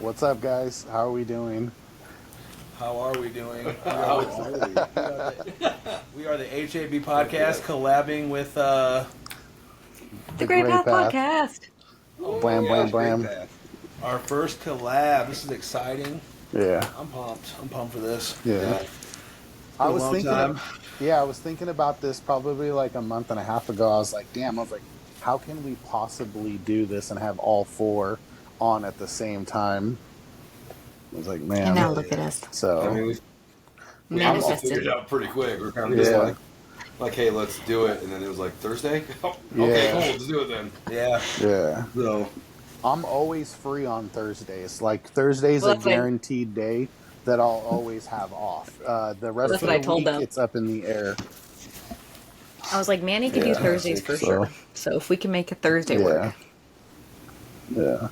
What's up, guys? How are we doing? How are we doing? We are the HAB Podcast, collabing with The Great Path Podcast. Blam, blam, blam. our first collab. This is exciting. Yeah. I'm pumped. I'm pumped for this. Yeah. I was thinking about this probably like a month and a half ago. I was like, how can we possibly do this and have all four on at the same time? I was like, man. And now look at us. So, I mean, we all Manifested. figured it out pretty quick. We're kind of just like, hey, let's do it. And then it was like Thursday. Okay, cool, let's do it then. Yeah. Yeah. So I'm always free on Thursdays. Like, Thursday's a guaranteed day that I'll always have off. The rest of the week, it's up in the air. I was like, Manny could do Thursdays for sure. So if we can make a Thursday work. Yeah.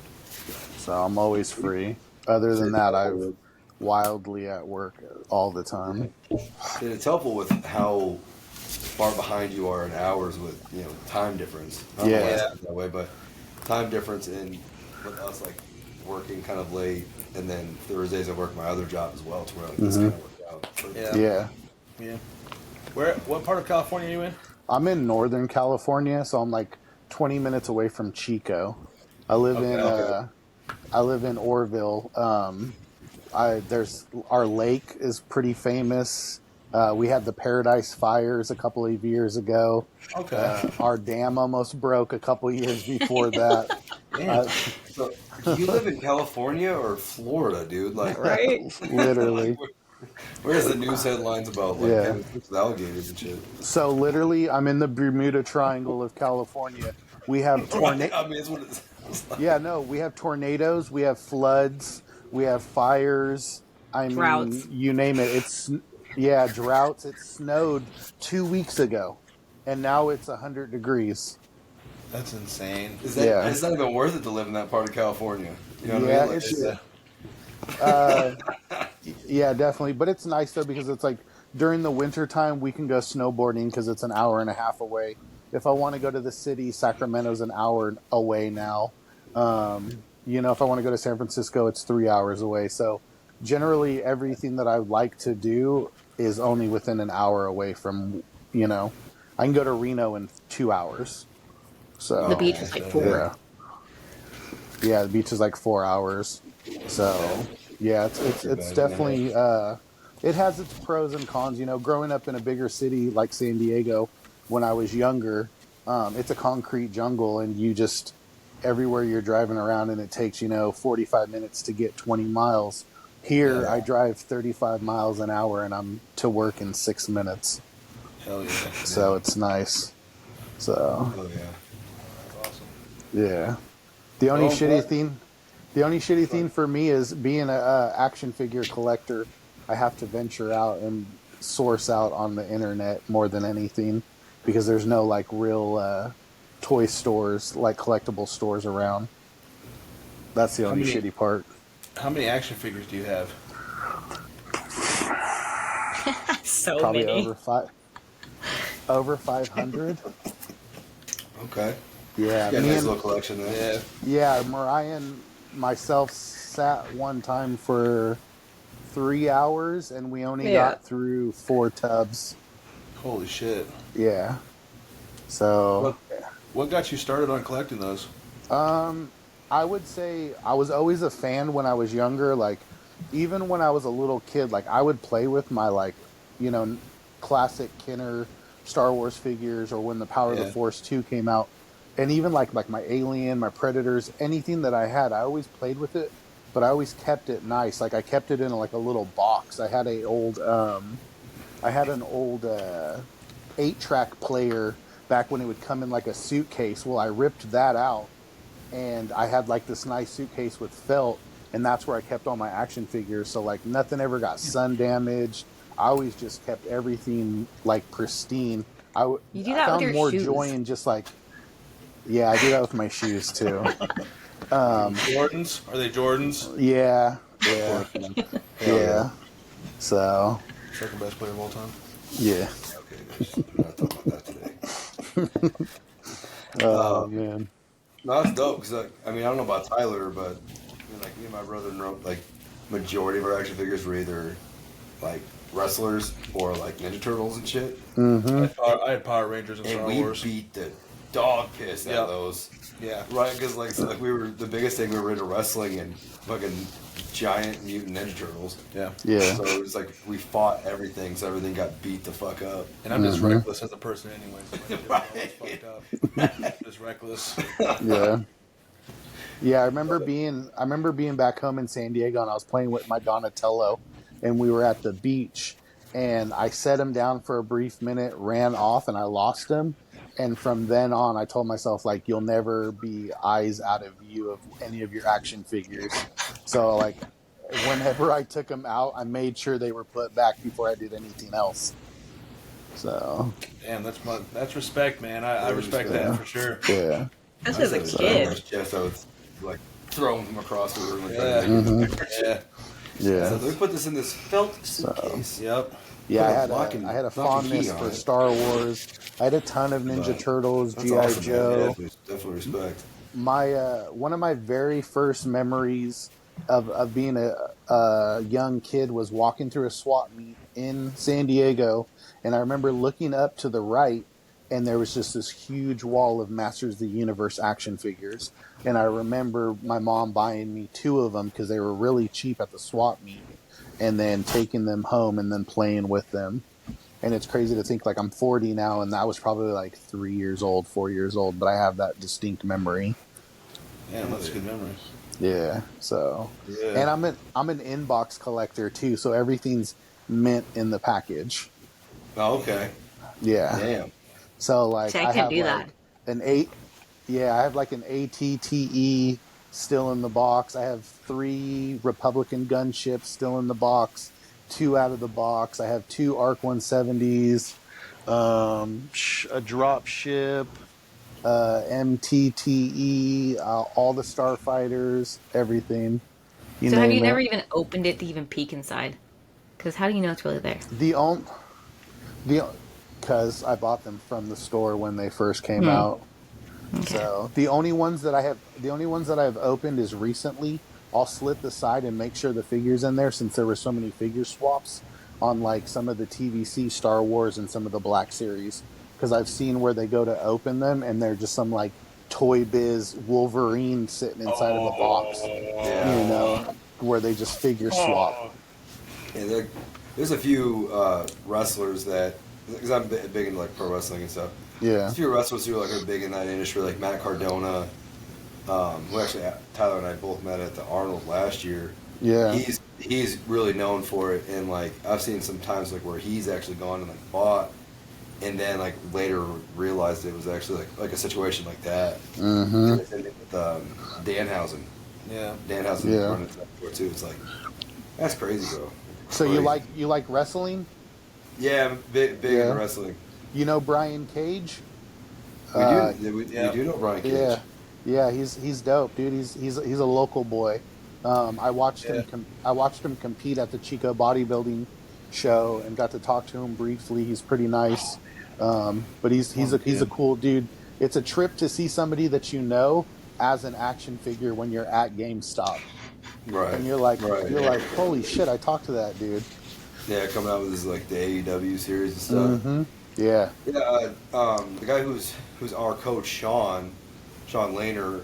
So I'm always free. Other than that, I'm wildly at work all the time. and it's helpful with how far behind you are in hours with time difference. I don't know why it's that way, but time difference in with us like working kind of late, and then Thursdays I work my other job as well. It's where like this kind of worked out. Yeah. What part of California are you in? I'm in Northern California, so I'm like 20 minutes away from Chico. I live in Orville. Our lake is pretty famous. We had the Paradise Fires a couple of years ago. Okay. Our dam almost broke a couple of years before that. So, do you live in California or Florida, dude? Like, right? Literally. Where's the news headlines about with alligators and shit? So literally, I'm in the Bermuda Triangle of California. We have tornadoes. I mean, it's what it sounds like. Yeah, no, we have tornadoes, we have floods, we have fires. Droughts. Mean, you name it. Droughts. It snowed 2 weeks ago, and now it's 100 degrees. That's insane. It's not even worth it to live in that part of California. You know what I mean? Yeah, definitely. But it's nice though because it's like during the winter time we can go snowboarding because it's an hour and a half away. If I want to go to the city, Sacramento's an hour away now. If I want to go to San Francisco, it's 3 hours away. So generally everything that I like to do is only within an hour away from, I can go to Reno in 2 hours. So The beach is like 4. Yeah, the beach is like 4 hours. So yeah, it's definitely it has its pros and cons. Growing up in a bigger city like San Diego when I was younger, it's a concrete jungle, and you just everywhere you're driving around, and it takes 45 minutes to get 20 miles. Here, I drive 35 miles an hour, and I'm to work in 6 minutes. Hell yeah! So it's nice. So. Oh yeah. That's awesome. Yeah. The only shitty thing for me is being an action figure collector. I have to venture out and source out on the internet more than anything because there's no like real toy stores, like collectible stores around. That's the only shitty part. How many action figures do you have? So Probably many. over 500. Okay. Yeah. You got a nice little collection there. Yeah, Mariah and myself sat one time for 3 hours, and we only got through 4 tubs. Holy shit! Yeah. So. What got you started on collecting those? I would say I was always a fan when I was younger. Like, even when I was a little kid, like I would play with my classic Kenner Star Wars figures, or when the Power of the Force 2 came out. And even like my Alien, my Predators, anything that I had, I always played with it, but I always kept it nice. Like I kept it in like a little box. I had an old 8-track player back when it would come in like a suitcase. Well, I ripped that out, and I had like this nice suitcase with felt, and that's where I kept all my action figures. So like nothing ever got sun damaged. I always just kept everything like pristine. You do that with your more shoes. joy in just like. Yeah, I do that with my shoes too. Jordans? Are they Jordans? Yeah. So. Second best player of all time. Yeah. Okay, guys. We're not talking about that today. Oh man. No, that's dope. Cause I don't know about Tyler, but like me and my brother, like majority of our action figures were either like wrestlers or like Ninja Turtles and shit. I had Power Rangers and Star Wars. We beat the dog piss out of those. Yeah. Right, because like we were the biggest thing we were into wrestling and fucking giant mutant Ninja Turtles. Yeah. Yeah. So it was like we fought everything, so everything got beat the fuck up. And I'm just reckless as a person anyway. So Right. fucked up. Just reckless. Yeah. Yeah, I remember being back home in San Diego, and I was playing with my Donatello, and we were at the beach, and I set him down for a brief minute, ran off, and I lost him. And from then on, I told myself, like, you'll never be eyes out of view of any of your action figures. So, like, whenever I took them out, I made sure they were put back before I did anything else. So. Damn, that's respect, man. I respect that for sure. Yeah. That's as a kid. Yes, I would like throwing them across the room. Yeah. Yeah. So let me put this in this felt suitcase. Yep. Yeah, I had a fondness for Star Wars. I had a ton of Ninja Turtles, G.I. Awesome, Joe. yeah, definitely respect. My one of my very first memories of being a young kid was walking through a swap meet in San Diego, and I remember looking up to the right, and there was just this huge wall of Masters of the Universe action figures. And I remember my mom buying me 2 of them because they were really cheap at the swap meet, and then taking them home and then playing with them. And it's crazy to think, like, I'm 40 now, and that was probably like 3 years old, 4 years old, but I have that distinct memory. Yeah, that's a good memory. Yeah. So, Yeah. and I'm an inbox collector too, so everything's mint in the package. Oh, okay. Yeah. Damn. So like See, I can't have do like that. I have like an ATTE still in the box. I have 3 Republican gunships still in the box, 2 out of the box. I have 2 ARC 170s, a drop ship, MTTE, all the starfighters, everything. So have you name never it. even opened it to even peek inside? Because how do you know it's really there? Because I bought them from the store when they first came out. Okay. So the only ones that I've opened is recently. I'll slit the side and make sure the figure's in there, since there were so many figure swaps on like some of the TVC Star Wars and some of the Black Series. Because I've seen where they go to open them and they're just some like Toy Biz Wolverine sitting inside of a box. Yeah. You know, where they just figure swap. Yeah, there's a few wrestlers that, because I'm big into like pro wrestling and stuff. Yeah. There's a few wrestlers who are big in that industry, like Matt Cardona, who actually Tyler and I both met at the Arnold last year. Yeah. He's really known for it, and like I've seen some times like where he's actually gone and like bought, and then like later realized it was actually like a situation like that. Mm-hmm. With Danhausen. Yeah. Danhausen running that before too. It's like, that's crazy, bro. So you like wrestling? Yeah, I'm big into wrestling. You know Brian Cage? We do know Brian Cage. Yeah, he's dope, dude. He's a local boy. I watched him compete at the Chico bodybuilding show and got to talk to him briefly. He's pretty nice, but he's a cool dude. It's a trip to see somebody that you know as an action figure when you're at GameStop, Right. and you're like, holy shit! I talked to that dude. Yeah, coming out with his like the AEW series and stuff. Mm-hmm. Yeah. Yeah, the guy who's our coach, Sean Lehner,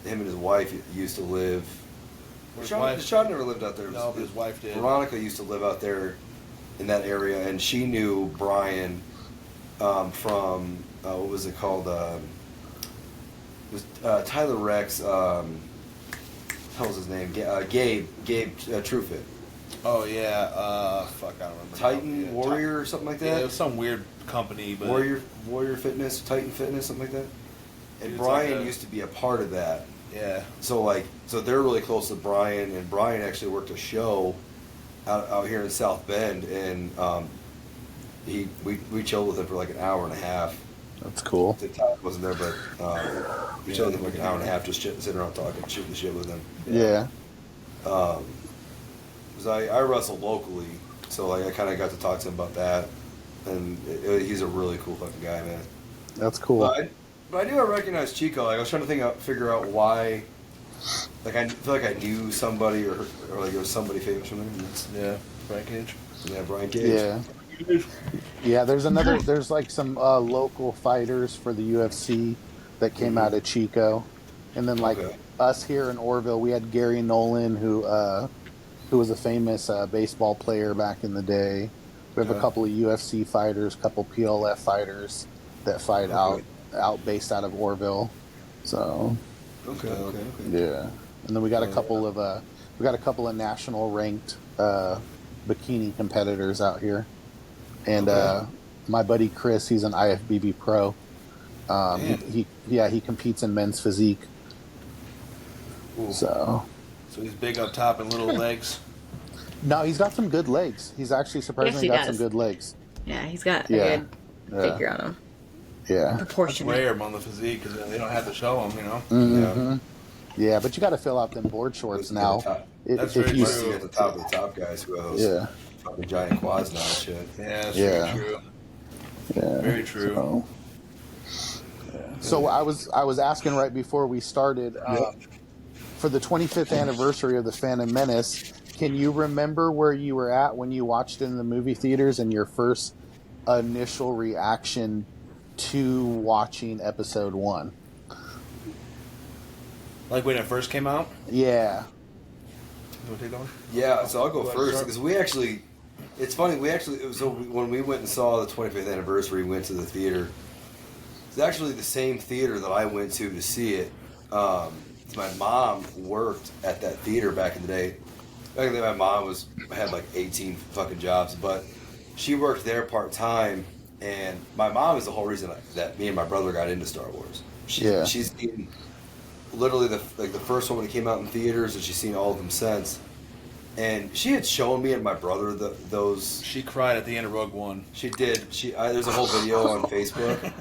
him and his wife used to live. Sean never lived out there. No, his wife did. Veronica used to live out there in that area, and she knew Brian from what was it called? It was Tyler Rex. What was his name? Gabe Trufit. Oh yeah, fuck, I don't remember. Titan Warrior or something like that. Yeah, it was some weird company, but Warrior Fitness, Titan Fitness, something like that. And Dude, Brian like used to be a part of that. yeah. So they're really close to Brian, and Brian actually worked a show out here in South Bend, and we chilled with him for like an hour and a half. That's cool. The time wasn't there, but we chilled with him like an hour and a half, just sitting around talking, shooting the shit with him. Yeah. Because I wrestle locally, so like I kind of got to talk to him about that, and he's a really cool fucking guy, man. That's cool. But I recognize Chico. Like, I was trying to figure out why like I feel like I knew somebody or like there was somebody famous from there. Yeah, Brian Cage. Yeah, Brian Cage. Yeah. There's like some local fighters for the UFC that came out of Chico, and then like us here in Orville, we had Gary Nolan, who was a famous baseball player back in the day. We have a couple of UFC fighters, a couple PLF fighters that fight out based out of Orville. So yeah, and then we got a couple of national ranked bikini competitors out here, and my buddy Chris, he's an IFBB pro. He competes in men's physique. Ooh. So he's big up top and little legs. No, he's got some good legs. He's actually surprisingly got some good legs. Yeah, he's got a good figure on him. Yeah. Proportionate. It's rare on the physique because they don't have to show them, you know? Mm-hmm. Yeah, but you got to fill out them board shorts now. That's very true. At the top of the top guys who have those fucking giant quads now and shit. Yeah, that's very true. Yeah. Very true. So I was asking right before we started, for the 25th anniversary of the Phantom Menace, can you remember where you were at when you watched it in the movie theaters and your first initial reaction to watching episode 1? Like when it first came out? Yeah. You want to take that one? Yeah, so I'll go first because it's funny, when we went and saw the 25th anniversary, we went to the theater. It's actually the same theater that I went to see it. My mom worked at that theater back in the day. Back in the day, my mom had like 18 fucking jobs, but she worked there part-time, and my mom is the whole reason that me and my brother got into Star Wars. She's seen literally the first one when it came out in theaters, and she's seen all of them since. And she had shown me and my brother those. She cried at the end of Rogue One. She did. There's a whole video on Facebook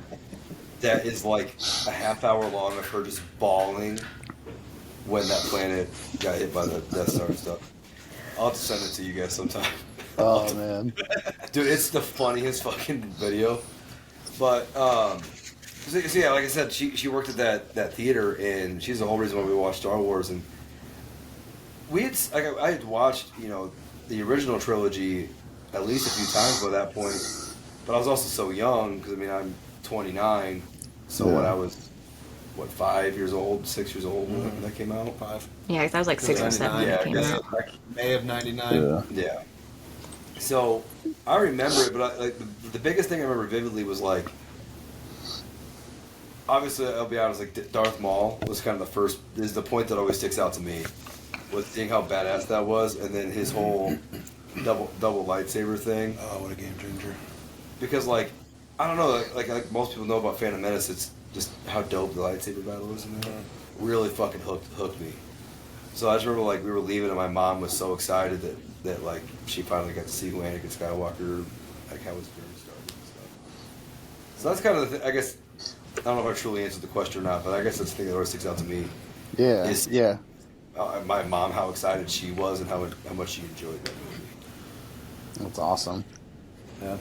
that is like a half hour long of her just bawling when that planet got hit by the Death Star and stuff. I'll have to send it to you guys sometime. Oh man, dude, it's the funniest fucking video. But so yeah, like I said, she worked at that theater, and she's the whole reason why we watched Star Wars. And I had watched the original trilogy at least a few times by that point, but I was also so young because I'm 29, so when I was 5 years old, 6 years old when that came out. 5. Yeah, because I was like 6 or 7 when it came out. May of '99. Yeah. So I remember it, but the biggest thing I remember vividly was like, obviously I'll be honest, like Darth Maul was kind of the first. Is the point that always sticks out to me, was seeing how badass that was, and then his whole double lightsaber thing. Oh, what a game changer! Because I don't know, like most people know about Phantom Menace, it's just how dope the lightsaber battle is in there. Really fucking hooked me. So I just remember we were leaving and my mom was so excited that she finally got to see who Anakin Skywalker, how his journey started and stuff. So that's kind of the thing. I guess I don't know if I truly answered the question or not, but I guess that's the thing that always sticks out to me. Yeah. My mom, how excited she was and how much she enjoyed that movie. That's awesome. Yeah.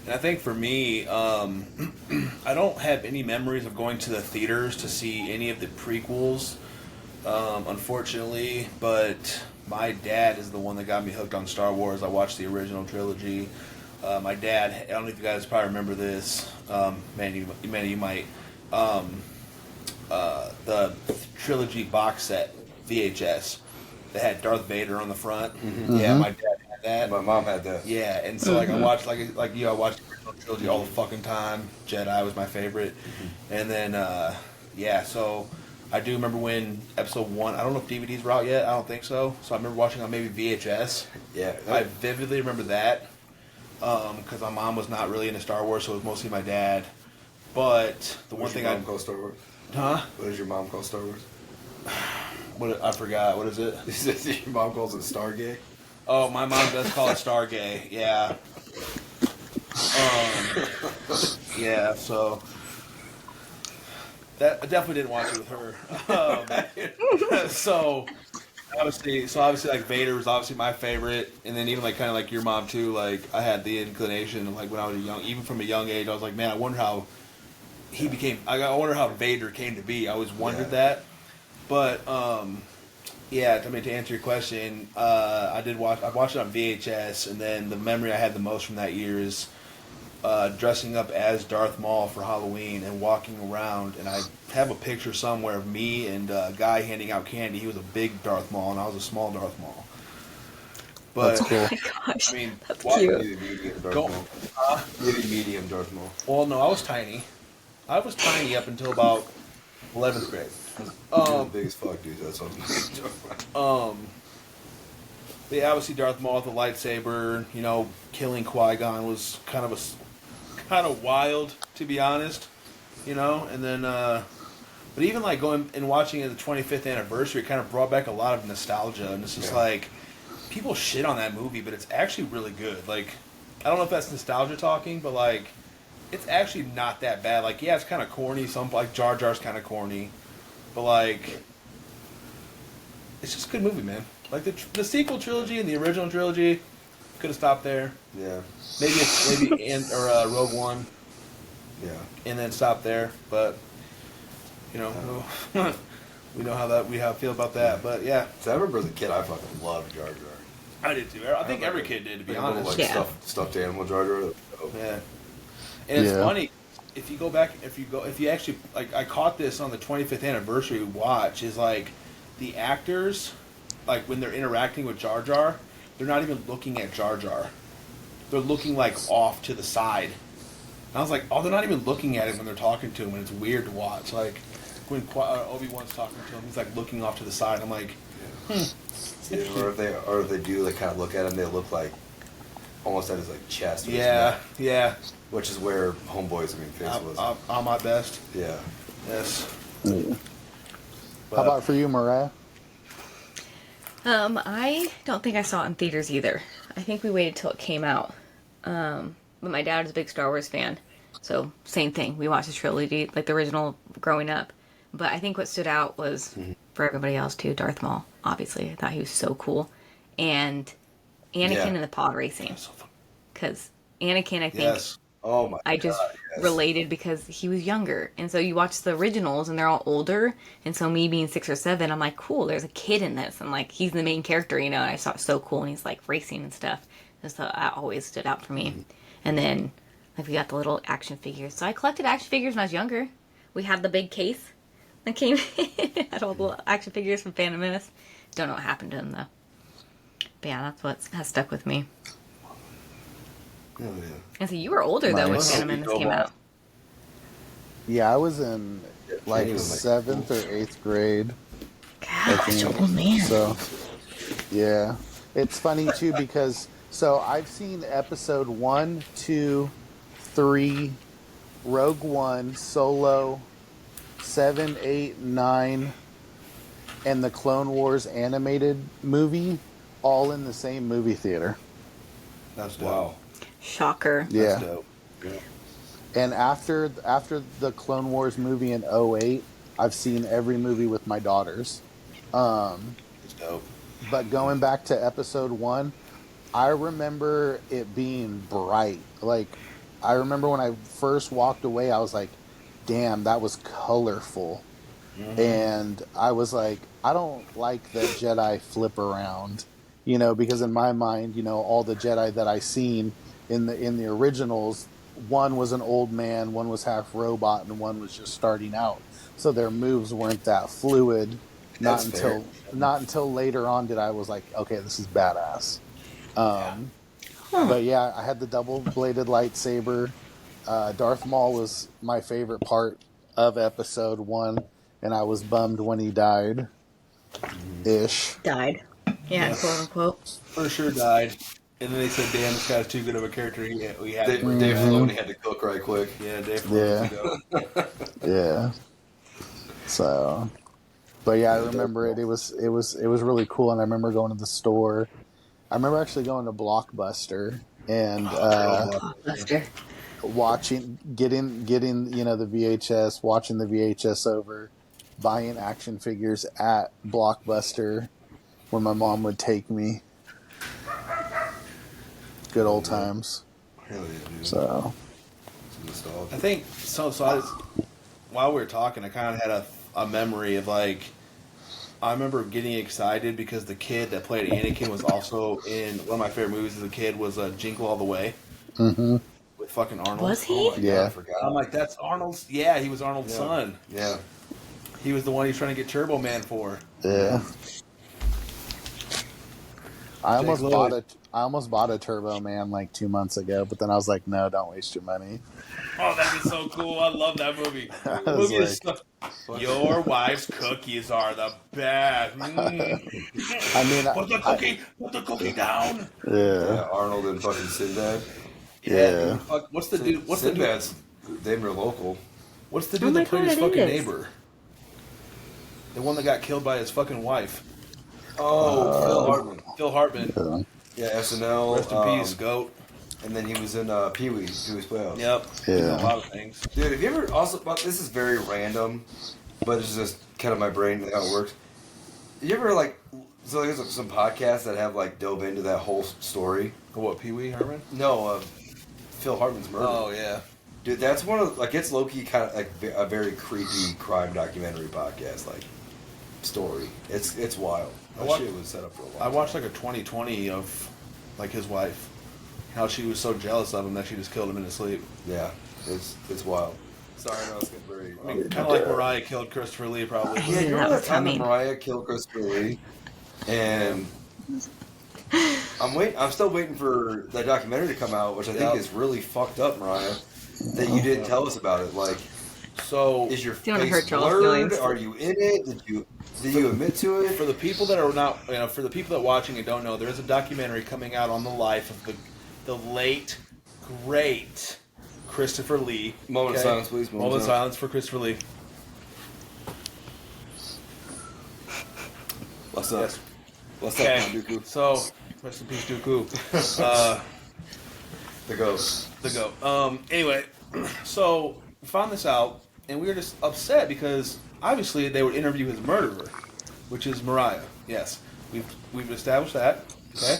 And I think for me, I don't have any memories of going to the theaters to see any of the prequels, unfortunately. But my dad is the one that got me hooked on Star Wars. I watched the original trilogy. My dad, I don't know if you guys probably remember this. Manny, you might. The trilogy box set VHS that had Darth Vader on the front. Mm-hmm. Yeah, my dad had that. My mom had that. Yeah, and so I watched I watched the original trilogy all the fucking time. Jedi was my favorite, and then so I do remember when episode 1. I don't know if DVDs were out yet. I don't think so. So I remember watching on maybe VHS. Yeah, I vividly remember that because my mom was not really into Star Wars, so it was mostly my dad. But the one thing I call Star Wars. Huh? What does your mom call Star Wars? I forgot. What is it? Your mom calls it Stargate? Oh, my mom does call it Stargate. Yeah. Yeah. So that I definitely didn't watch it with her. So obviously, Vader was obviously my favorite, and then even kind of like your mom too. I had the inclination when I was young, even from a young age, I was like, man, I wonder how he became. I wonder how Vader came to be. I always wondered that. But yeah, I mean, to answer your question, I watched it on VHS, and then the memory I had the most from that year is dressing up as Darth Maul for Halloween and walking around, and I have a picture somewhere of me and a guy handing out candy. He was a big Darth Maul, and I was a small Darth Maul. But, That's cool. Oh my gosh, I mean, that's walking, cute. Medium Darth Go- Maul. Maybe medium Darth Maul. well, no, I was tiny. I was tiny up until about 11th grade. You're the biggest fuck, dude. That's what I'm But yeah, obviously Darth Maul with the lightsaber, you know, killing Qui-Gon was kind of wild, to be honest, you know. And then, but even like going and watching it the 25th anniversary, it kind of brought back a lot of nostalgia, and it's just like people shit on that movie, but it's actually really good. Like, I don't know if that's nostalgia talking, but like, it's actually not that bad. Like, yeah, it's kind of corny. Some like Jar Jar's kind of corny. But, like, it's just a good movie, man. Like, the sequel trilogy and the original trilogy could have stopped there. Yeah. Maybe Rogue One. Yeah. And then stopped there. But, you know, we know how I feel about that. But, yeah. So I remember as a kid, I fucking loved Jar Jar. I did, too. I think every kid did, to be honest. Like Yeah. stuffed animal Jar Jar. Yeah. And it's funny. If you go back, if you actually, like, I caught this on the 25th anniversary watch, is like, the actors, like, when they're interacting with Jar Jar, they're not even looking at Jar Jar. They're looking, like, off to the side. And I was like, oh, they're not even looking at him when they're talking to him, and it's weird to watch. Like, when Obi-Wan's talking to him, he's, like, looking off to the side. I'm like, Yeah, or if they do, like, kind of look at him, they look like, almost at his, like, chest. Or his yeah, neck, yeah. which is where Homeboy's face was. I'm my best. Yeah. Yes. Yeah. How about for you, Mariah? I don't think I saw it in theaters either. I think we waited till it came out. But my dad is a big Star Wars fan, so same thing. We watched the trilogy, like the original, growing up. But I think what stood out was, for everybody else too, Darth Maul. Obviously, I thought he was so cool, and Anakin in the pod racing. Because Anakin, I think, Yes. Oh my I just God, yes. related because he was younger. And so you watch the originals and they're all older. And so me being 6 or 7, I'm like, cool, there's a kid in this. And like, he's the main character, you know, and I saw it so cool. And he's like racing and stuff. And so that always stood out for me. And then like we got the little action figures. So I collected action figures when I was younger. We had the big case that came in. Had all the action figures from Phantom Menace. Don't know what happened to them though. But yeah, that's what has stuck with me. Oh, yeah. And so you were older though when Nice. Phantom Menace came out. Yeah, I was in like Training was, like, 7th or 8th grade. God, such an old man. So, yeah. It's funny, too, because... So, I've seen episode 1, 2, 3, Rogue One, Solo, 7, 8, 9, and the Clone Wars animated movie all in the same movie theater. That's dope. Wow. Shocker. Yeah. That's dope. Yeah. And after the Clone Wars movie in 2008, I've seen every movie with my daughters. It's dope. But going back to episode 1, I remember it being bright. Like, I remember when I first walked away, I was like, damn, that was colorful. Mm-hmm. And I was like, I don't like the Jedi flip around, you know, because in my mind, you know, all the Jedi that I seen in the originals, one was an old man, one was half robot, and one was just starting out. So their moves weren't that fluid. Not until later on did I was like, okay, this is badass. But yeah, I had the double-bladed lightsaber. Darth Maul was my favorite part of episode 1, and I was bummed when he died. Ish. Died. Yeah, quote unquote. For sure died. And then they said, damn, this guy's too good of a character. We had Dave Filoni had to cook right quick. Yeah, Dave Filoni. Yeah. Yeah. So, but yeah, I remember it. It was really cool, and I remember going to the store. I remember actually going to Blockbuster and getting you know the VHS, watching the VHS over, buying action figures at Blockbuster when my mom would take me. Good old times. Hell yeah, dude. So, I think so. While we were talking, I kind of had a memory of like I remember getting excited because the kid that played Anakin was also in one of my favorite movies as a kid was Jingle All the Way Mm-hmm. with fucking Arnold. Was he? Oh my God, Yeah. I forgot. I'm like, that's Arnold's. Yeah, he was Arnold's Yeah. son. Yeah. He was the one he's trying to get Turbo Man for. Yeah. I almost Lloyd. bought a Turbo Man like 2 months ago, but then I was like, no, don't waste your money. Oh, that'd be so cool. I love that movie. I The was movie is like- so... Your wife's cookies are the best. I mean, Put the cookie down. Yeah, Arnold and fucking Sinbad. Yeah. dude. Fuck, what's the dude? What's the dude? Sinbad's damn near local. What's the Oh dude my that played God, his it fucking is. neighbor? The one that got killed by his fucking wife. Oh, Phil Hartman. Phil Hartman. Yeah, SNL. Rest in peace, goat. And then he was in Pee-wee's Playhouse. Yep. Yeah. He's in a lot of things. Dude, have you ever also... Well, this is very random, but it's just kind of my brain and how it works. You ever, like... So there's some podcasts that have, like, dove into that whole story. What, Pee Wee Herman? No, Phil Hartman's murder. Oh, yeah. Dude, that's one of... Like, it's low-key kind of, like, a very creepy crime documentary podcast, like, story. It's wild. That shit was set up for a while. I watched like a 2020 of like his wife. How she was so jealous of him that she just killed him in his sleep. Yeah, it's wild. Sorry, I know it's getting very... I mean, kind of like Mariah killed Christopher Lee, probably. Yeah, you That remember was that time that coming. Mariah killed Christopher Lee? And I'm still waiting for that documentary to come out, which I think is really fucked up, Mariah. That you didn't tell us about it. Like, So is your Don't wanna face hurt y'all's blurred? feelings. Are you in it? Did you admit to it? for the people that are not, for the people that are watching and don't know, there is a documentary coming out on the life of the late, great Christopher Lee. Moment of silence, please. Moment of silence for Christopher Lee. What's up? Yes. What's up, Okay. Dooku? So, rest in peace, Dooku. The ghost. The goat. Anyway, so we found this out, and we were just upset because obviously they would interview his murderer, which is Mariah. Yes, we've established that. Okay,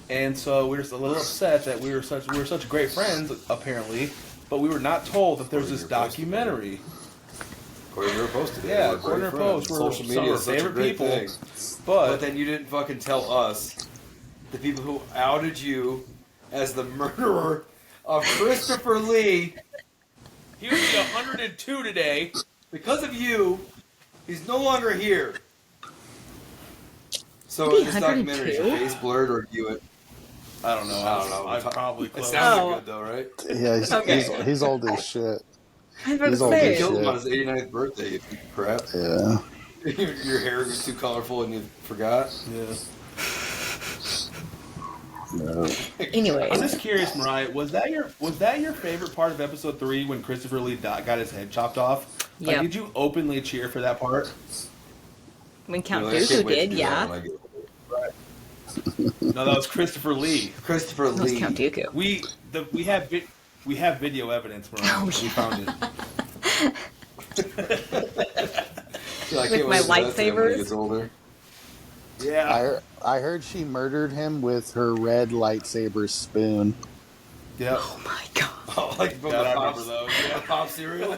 and so we're just a little upset that we were such great friends apparently, but we were not told that there's this documentary. According to her post today. Yeah, we're according to great her post, friends. we're Social some media of is our such a favorite great people. thing. But then you didn't fucking tell us, the people who outed you as the murderer of Christopher Lee. He would be 102 today. Because of you, he's no longer here. So He'd in be this documentary, is your 102? face blurred or do you... I don't know. I don't know. I probably It close. sounds Oh. good though, right? Yeah, Okay. he's old as shit. I was about to He's old say. as Killed him shit. on his 89th birthday, you piece of crap. Yeah. Your hair was too colorful and you forgot. Yeah. No. Anyways. I'm just curious, Mariah. Was that your favorite part of episode 3 when Christopher Lee got his head chopped off? Like, Yep. did you openly cheer for that part? When Count Really, I can't Dooku wait to did, do that yeah. when I get older. No, that was Christopher Lee. Christopher That was Lee. Count Dooku. We have video evidence, Mariah. Oh, We yeah. found it. Yeah, I With can't my wait for that to happen when he lightsabers? gets older. Yeah. I heard she murdered him with her red lightsaber spoon. Yep. Oh my god. Oh, like from God, the I pop, remember those. the pop cereal.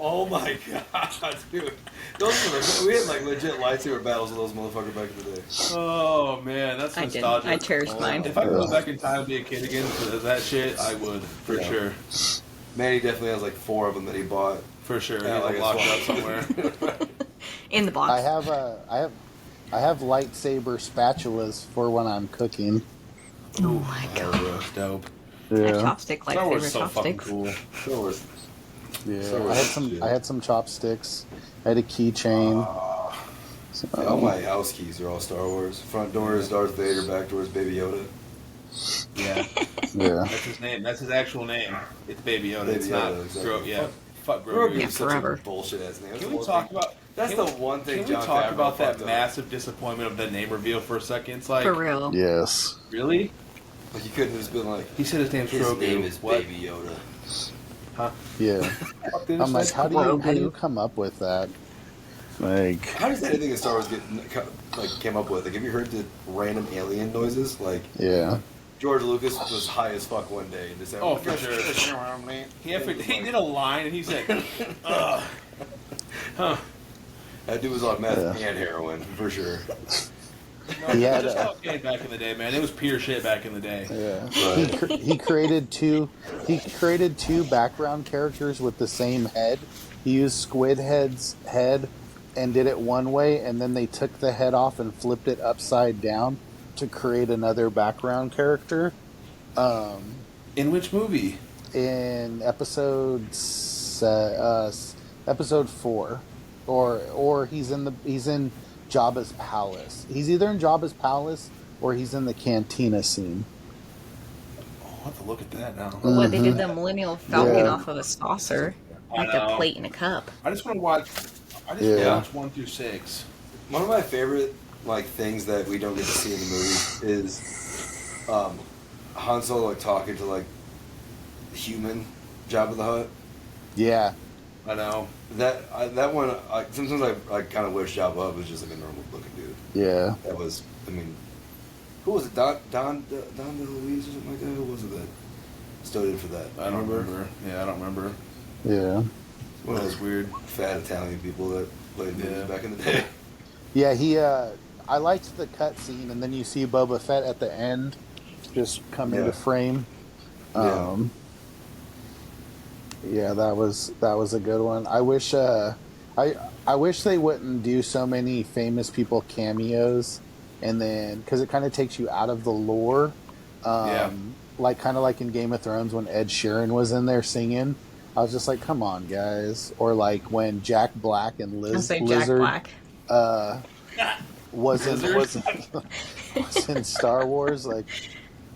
Oh my god, dude! Those were we had like legit lightsaber battles with those motherfuckers back in the day. Oh man, that's I did. nostalgic. I cherished Oh, mine. If I could go back in time and be a kid again for that shit, I would for Yeah. sure. Manny definitely has like 4 of them that he bought. For sure. Yeah, Yeah, like locked it's up somewhere. In the box. I have lightsaber spatulas for when I'm cooking. Oh my god. That's dope. A Yeah. chopstick, Star Wars lightsaber is so fucking chopsticks. cool. Star Wars. Yeah. So I had some chopsticks. I had a keychain. Yeah, all my house keys are all Star Wars. Front door is Darth Vader, back door is Baby Yoda. Yeah. Yeah. That's his name. That's his actual name. It's Baby Yoda. Baby it's not Yoda, exactly. Yeah. Fuck Grogu Grogu. Yeah, is such forever. a bullshit ass name. That's Can the we one talk thing- about? That's can the one thing Can we John talk Favreau about that fucked up. massive disappointment of the name reveal for a second? It's like, For real. Yes. really? Like you couldn't have just been like, He said his name's his Grogu. name is What? Baby Yoda. Huh? Yeah. Fuck this I'm like, shit? how do you come up with that? Like, How does anything in Star Wars came up with? Like, have you heard the random alien noises? Like, yeah. George Lucas was high as fuck one day and just said, Oh, for sure. He did a line and he said, "Ugh." Huh. That dude was on meth and heroin for sure. No, He had, just cocaine back in the day, man. It was pure shit back in the day. Yeah, Right. he created two. He created two background characters with the same head. He used Squid Head's head and did it one way, and then they took the head off and flipped it upside down to create another background character. In which movie? In episode 4, or he's in Jabba's palace. He's either in Jabba's palace or he's in the cantina scene. Oh, I'll have to look at that now. What they did the Millennial Falcon Yeah. off of a saucer, I like a know. plate and a cup. I just want to watch. I just Yeah. want to watch 1 through 6. One of my favorite things that we don't get to see in the movies is Han Solo talking to human Jabba the Hutt. Yeah, I know. That one. Sometimes I kind of wish Jabba the Hutt was just a normal looking dude. yeah. That was. I mean, who was it? Don DeLuise or something like that. Who was it that stood in for that? I don't remember. Yeah, I don't remember. Yeah. One of That was those weird. fat Italian people that played movies Yeah. back in the day. Yeah, I liked the cut scene, and then you see Boba Fett at the end just come into frame. Yeah. Yeah, that was a good one. I wish I wish they wouldn't do so many famous people cameos, and then because it kind of takes you out of the lore. Yeah. Like in Game of Thrones when Ed Sheeran was in there singing. I was just like, come on, guys. Or like when Jack Black and I'll say Jack Lizard Black. was in Star Wars. Like,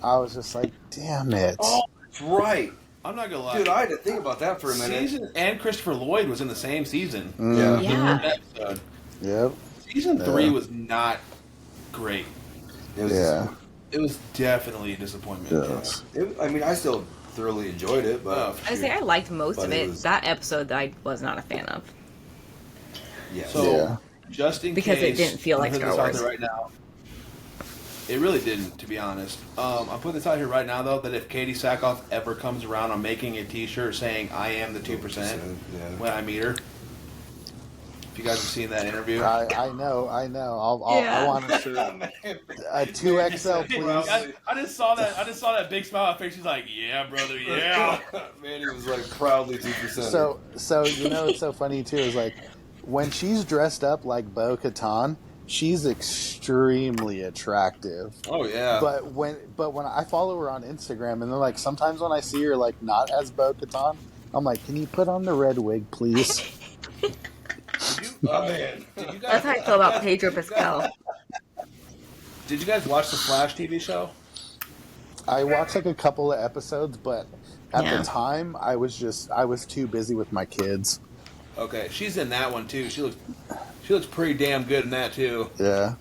I was just like, damn it. Oh, that's right. I'm not gonna lie, Dude, I had to think about that for a minute. And Christopher Lloyd was in the same season. Yeah. Yeah. Episode. Yep. Season 3 was not great. It was, Yeah. It was definitely a disappointment. Yes. I mean, I still thoroughly enjoyed it, but Oh, for I say I liked most But of it it. was- That episode that I was not a fan of. yeah. So, Yeah. just in Because case, it didn't feel I'm like putting Star this out Wars. there right now. It really didn't, to be honest. I'm putting this out here right now, though, that if Katie Sackhoff ever comes around, I'm making a T-shirt saying "I am the 2%" Yeah. when I meet her. If you guys have seen that interview, I know. I Yeah. want a shirt. A 2XL, please. I just saw that big smile on her face. She's like, "Yeah, brother, yeah." Man, he was like proudly 2%. So you know it's so funny too is like when she's dressed up like Bo-Katan, she's extremely attractive. Oh yeah. But when I follow her on Instagram, and then like sometimes when I see her like not as Bo-Katan, I'm like, can you put on the red wig, please? Man. That's how I feel about Pedro Pascal. Did you guys watch the Flash TV show? I watched like a couple of episodes, but at Yeah. the time I was too busy with my kids. Okay, she's in that one too. She looks pretty damn good in that too. Yeah.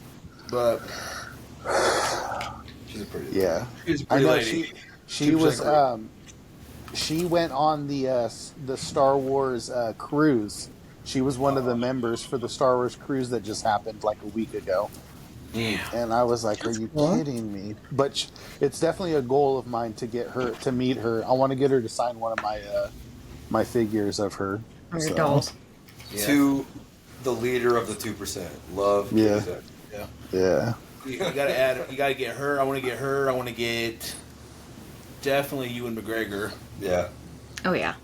But she's a pretty. Yeah. she's a I pretty know lady. she 2% was great. she went on the Star Wars cruise. She was one of the members for the Star Wars cruise that just happened like a week ago. And I was like, "Are you kidding me?" But it's definitely a goal of mine to meet her. I want to get her to sign one of my figures of her. Or So, dolls. Yeah. To the leader of the 2%. Love. Yeah. 2%. Yeah. Yeah. You gotta add. You gotta get her. I want to get her. I want to get definitely Ewan McGregor. Yeah. Oh yeah.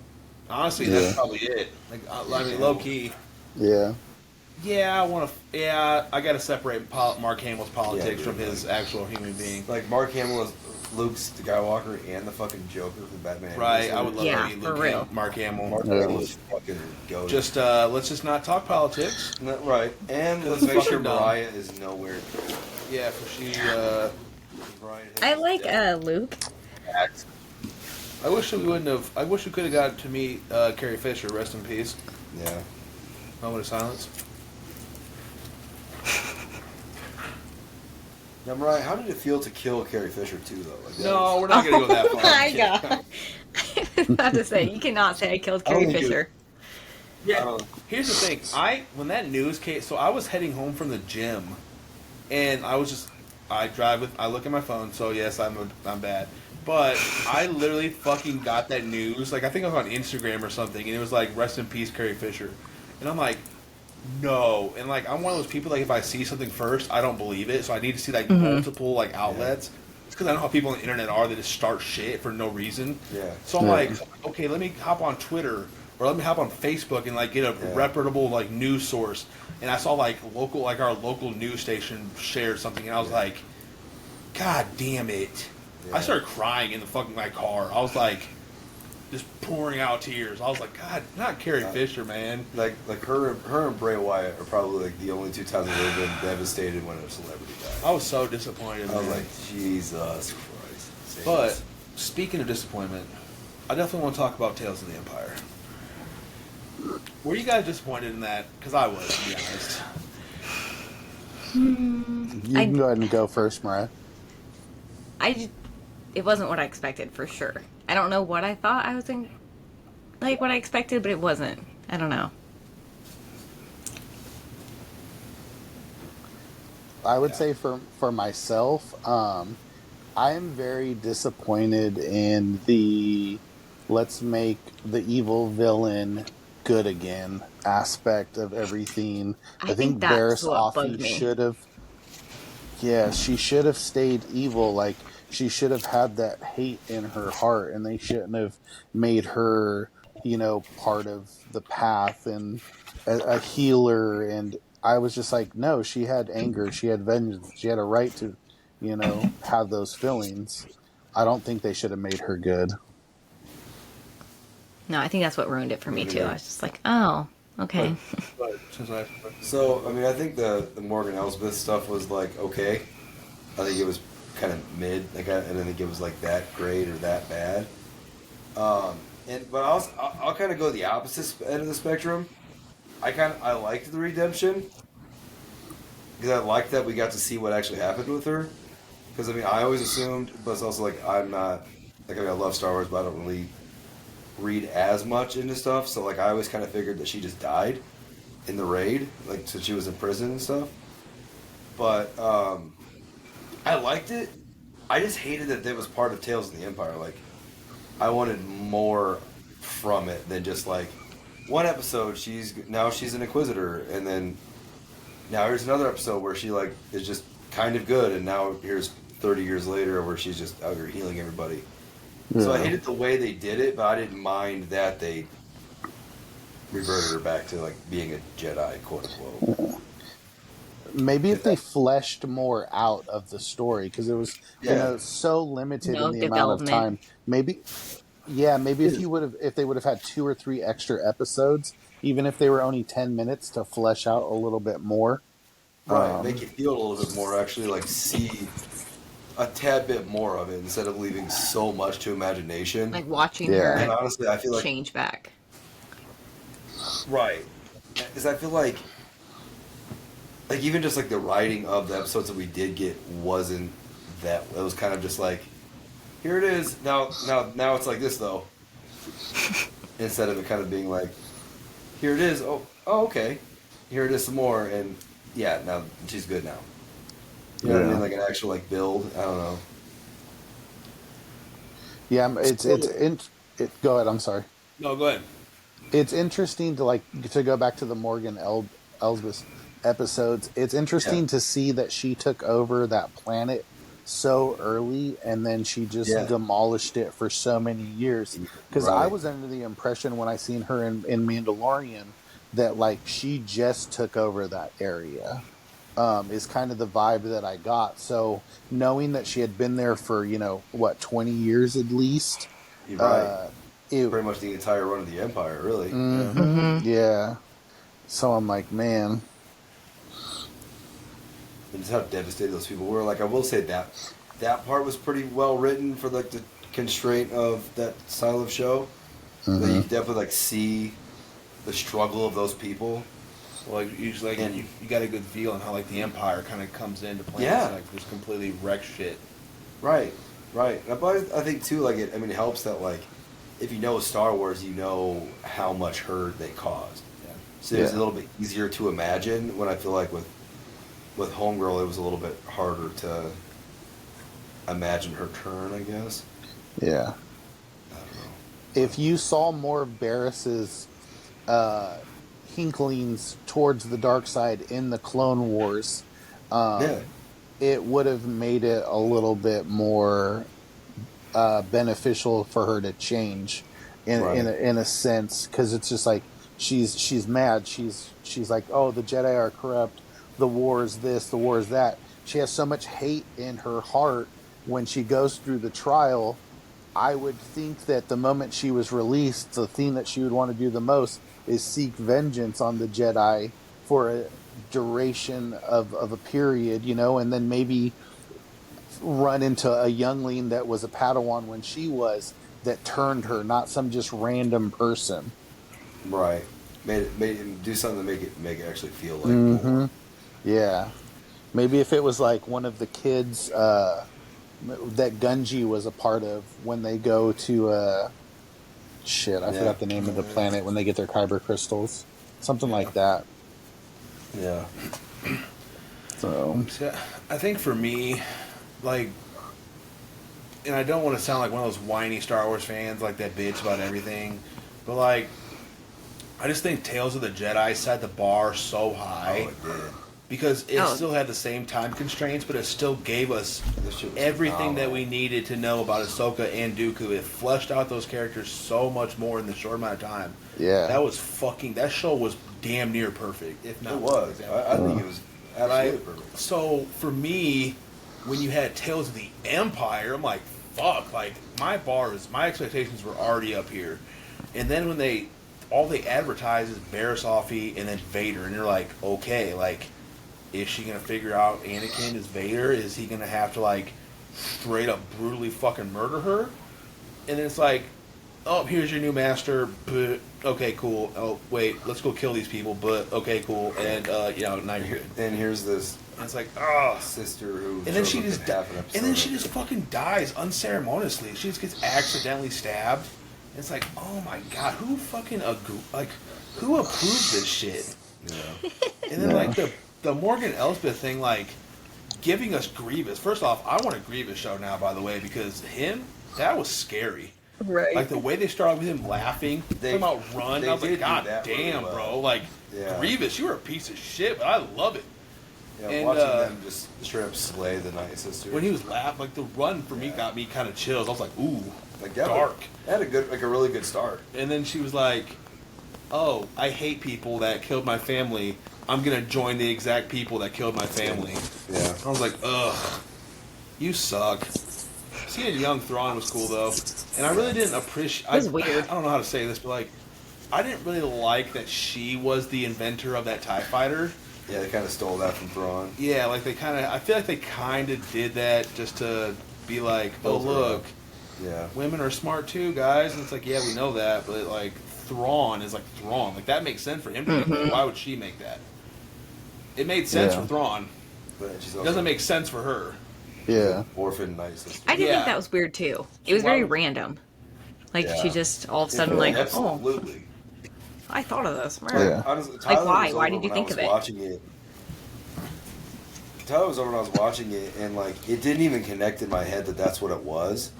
Honestly, Yeah. that's probably it. Like, I mean, low key. Yeah. Yeah, I want to. Yeah, I gotta separate Mark Hamill's politics Yeah, from dude, his actual human being. Like Mark Hamill is Luke's Skywalker and the fucking Joker from Batman. Right, I would love Yeah, to be for Luke real. and Mark Hamill. Mark Yeah. Hamill is fucking goated. Just let's just not talk politics. Right, and let's It's make sure fucking dumb. Mariah is nowhere. Yeah, for she. Mariah I like Luke. I wish we wouldn't have. I wish we could have got to meet Carrie Fisher. Rest in peace. Yeah. Moment of silence. Now, Mariah, how did it feel to kill Carrie Fisher too, though? Like, that No, was- we're not gonna go that far. Oh my god. I was about to say, you cannot say I killed I don't Carrie think it- Fisher. Yeah. Here's the thing. When that news came, so I was heading home from the gym, and I look at my phone. So yes, I'm bad. But I literally fucking got that news. Like I think I was on Instagram or something, and it was like "Rest in peace, Carrie Fisher," and I'm like, No, and like I'm one of those people, like if I see something first, I don't believe it, so I need to see like multiple like outlets. It's because I know how people on the internet are; they just start shit for no reason. Yeah. So I'm like, okay, let me hop on Twitter or let me hop on Facebook and like get a reputable like news source. And I saw like our local news station shared something, and I was like, God damn it! Yeah. I started crying in the fucking my car. I was like, just pouring out tears. I was like, God, not Carrie Fisher, man. Like her and Bray Wyatt are probably like the only two times I've ever been devastated when a celebrity died. I was so disappointed. I was man. like, Jesus Christ. Save But us. speaking of disappointment, I definitely want to talk about Tales of the Empire. Were you guys disappointed in that? Because I was, to be honest. You can go ahead and go first, Mariah. It wasn't what I expected for sure. I don't know what I thought I was in, like what I expected, but it wasn't. I don't know. I would say for myself, I am very disappointed in the let's make the evil villain good again aspect of everything. I think that's Barris what Offee bugged me. should have. Yeah, she should have stayed evil. Like, she should have had that hate in her heart, and they shouldn't have made her, part of the path and a healer. And I was just like, no, she had anger, she had vengeance, she had a right to, have those feelings. I don't think they should have made her good. No, I think that's what ruined it for me too. I was just like, oh, okay. So, I mean, I think the Morgan Elsbeth stuff was like okay. I think it was kind of mid. Like, I didn't think it was like that great or that bad. But I'll kind of go the opposite end of the spectrum. I liked the redemption because I liked that we got to see what actually happened with her. Because I mean, I always assumed, but it's also like I'm not like I love Star Wars, but I don't really read as much into stuff. So like I always kind of figured that she just died in the raid, like since she was in prison and stuff. But I liked it. I just hated that it was part of Tales of the Empire. Like I wanted more from it than just like one episode. She's an Inquisitor, and then now here's another episode where she like is just kind of good, and now here's 30 years later where she's just out here healing everybody. Yeah. So I hated the way they did it, but I didn't mind that they reverted her back to like being a Jedi, quote unquote. Maybe if they fleshed more out of the story, because it was so limited in the amount of time. Maybe if they would have had 2 or 3 extra episodes, even if they were only 10 minutes, to flesh out a little bit more. Right, make it feel a little bit more, actually, like see a tad bit more of it instead of leaving so much to imagination. Like watching her and honestly, I feel like change back. Right. Because I feel like even just like the writing of the episodes that we did get wasn't that. It was kind of just like, here it is. Now it's like this though. Instead of it kind of being like, here it is. Oh, okay. Here it is some more, and yeah, now she's good now. You know what I mean? Like an actual like build. I don't know. Yeah, go ahead. I'm sorry. No, go ahead. It's interesting to go back to the Morgan Elsbeth episodes. It's interesting to see that she took over that planet so early, and then she just demolished it for so many years. Because I was under the impression when I seen her in Mandalorian that like she just took over that area. Is kind of the vibe that I got. So knowing that she had been there for 20 years at least. You're right. Pretty much the entire run of the Empire, really. Yeah. So I'm like, man. And just how devastated those people were. Like, I will say that part was pretty well written for like the constraint of that style of show. That you definitely like see the struggle of those people. Well, usually you got a good feel on how like the Empire kind of comes into play. Yeah. Like just completely wreck shit. Right. But I think too, like it helps that like if you know Star Wars, you know how much hurt they caused. Yeah. So it's a little bit easier to imagine. When I feel like with Homegirl, it was a little bit harder to imagine her turn, I guess. Yeah. I don't know. If you saw more of Barris's hinklings towards the dark side in the Clone Wars, Yeah. it would have made it a little bit more beneficial for her to change in a sense, because it's just like she's mad. She's like, oh, the Jedi are corrupt. The war is this. The war is that. She has so much hate in her heart when she goes through the trial. I would think that the moment she was released, the thing that she would want to do the most is seek vengeance on the Jedi for a duration of a period, and then maybe run into a youngling that was a Padawan when she was, that turned her, not some just random person. Right. Made it do something to make it actually feel like more. Yeah. Maybe if it was like one of the kids that Gunji was a part of when they go to I forgot the name of the planet when they get their kyber crystals. Something like that. Yeah. So I think for me, like, and I don't want to sound like one of those whiny Star Wars fans, like that bitch about everything, but like, I just think Tales of the Jedi set the bar so high. Oh, it did. Because it still had the same time constraints, but it still gave us everything that we needed to know about Ahsoka and Dooku. It fleshed out those characters so much more in the short amount of time. Yeah. That show was damn near perfect, if not. It was. I think it was absolutely perfect. So, for me, when you had Tales of the Empire, I'm like, fuck, like, my expectations were already up here. And then when all they advertise is Barriss Offee and then Vader, and you're like, okay, like, is she going to figure out Anakin is Vader? Is he going to have to, like, straight up brutally fucking murder her? And it's like, oh, here's your new master, but, okay, cool. Oh, wait, let's go kill these people, but, okay, cool. And, now you're good. And here's this And it's like, oh, sister who. and then she just fucking dies unceremoniously. She just gets accidentally stabbed. And it's like, oh my god, who fucking who approved this shit? Yeah. And then like the Morgan Elsbeth thing, like giving us Grievous. First off, I want a Grievous show now, by the way, because that was scary. Right. Like the way they started with him laughing, talking about run. I was like, god damn, really bro. Like Grievous, you were a piece of shit, but I love it. Yeah, and, watching them just straight up slay the Night Sisters. When he was laughing, like the run for me got me kind of chills. I was like, ooh, like dark. That had a really good start. And then she was like, oh, I hate people that killed my family. I'm gonna join the exact people that killed my family. Yeah. I was like, ugh, you suck. Seeing young Thrawn was cool though, and I really didn't appreciate. It was weird. I don't know how to say this, but like, I didn't really like that she was the inventor of that TIE fighter. Yeah, they kind of stole that from Thrawn. Yeah, like I feel like they kind of did that just to be like, oh look, women are smart too, guys. And it's like, yeah, we know that, but like Thrawn is like Thrawn. Like that makes sense for him to make that. Why would she make that? It made sense for Thrawn. But it doesn't make sense for her. Yeah. Orphan Night Sister. I did think that was weird too. It was very random. Like she just all of a sudden absolutely. I thought of this. Yeah. Like why? Why did you think of it? Watching it. Tyler was over when I was watching it, and like it didn't even connect in my head that that's what it was,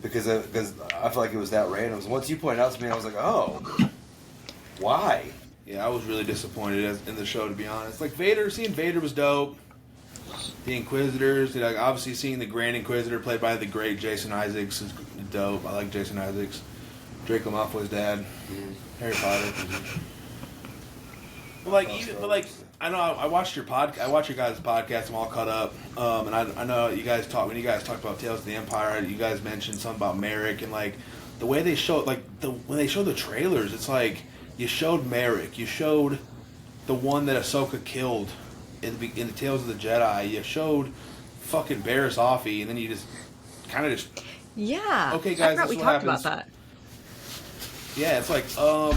because I feel like it was that random. So once you pointed out to me, I was like, oh, why? Yeah, I was really disappointed in the show, to be honest. Like seeing Vader was dope. The Inquisitors, like obviously seeing the Grand Inquisitor played by the great Jason Isaacs is dope. I like Jason Isaacs. Draco Malfoy's dad. Harry Potter. But I know I watched your I watched your guys' podcast. I'm all caught up. And I know when you guys talked about Tales of the Empire, you guys mentioned something about Merrick and like the way they showed when they showed the trailers. It's like you showed Merrick, you showed the one that Ahsoka killed in the Tales of the Jedi. You showed fucking Barriss Offee, and then you just kind of just okay, guys, I forgot we talked about that. Yeah, it's like So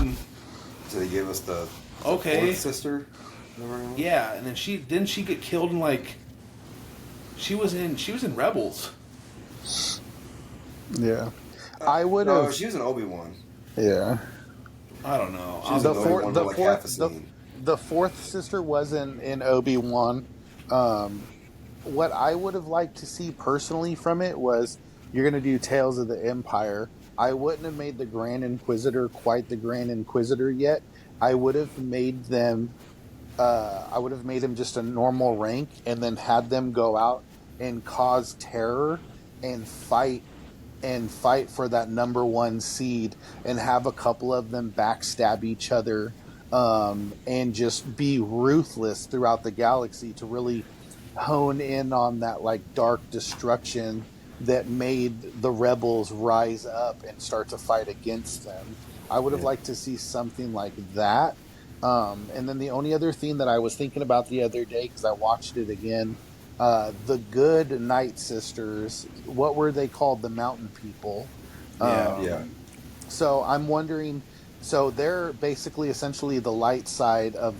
they gave us the fourth sister. Yeah, and then didn't she get killed in like she was in Rebels. Yeah, I would have. No, she was in Obi-Wan. Yeah, I don't know. The fourth sister was in Obi-Wan. What I would have liked to see personally from it was you're going to do Tales of the Empire. I wouldn't have made the Grand Inquisitor quite the Grand Inquisitor yet. I would have made them. I would have made him just a normal rank, and then had them go out and cause terror and fight for that number one seed, and have a couple of them backstab each other, and just be ruthless throughout the galaxy to really hone in on that like dark destruction that made the rebels rise up and start to fight against them. I would have liked to see something like that. And then the only other thing that I was thinking about the other day, because I watched it again, the good Night Sisters, what were they called? The Mountain People. So I'm wondering, so they're basically essentially the light side of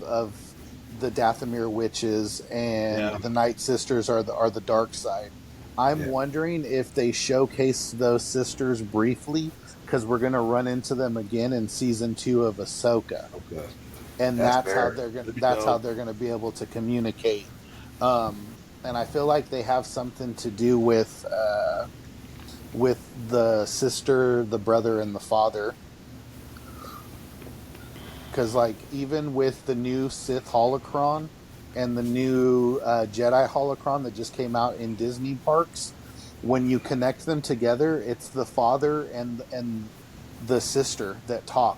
the Dathomir witches, and the Night Sisters are the dark side. I'm wondering if they showcase those sisters briefly, because we're going to run into them again in season 2 of Ahsoka. Okay. And that's how they're going. That's how they're going to be able to communicate. And I feel like they have something to do with the sister, the brother, and the father. Because like even with the new Sith holocron and the new Jedi holocron that just came out in Disney parks, when you connect them together, it's the father and the sister that talk.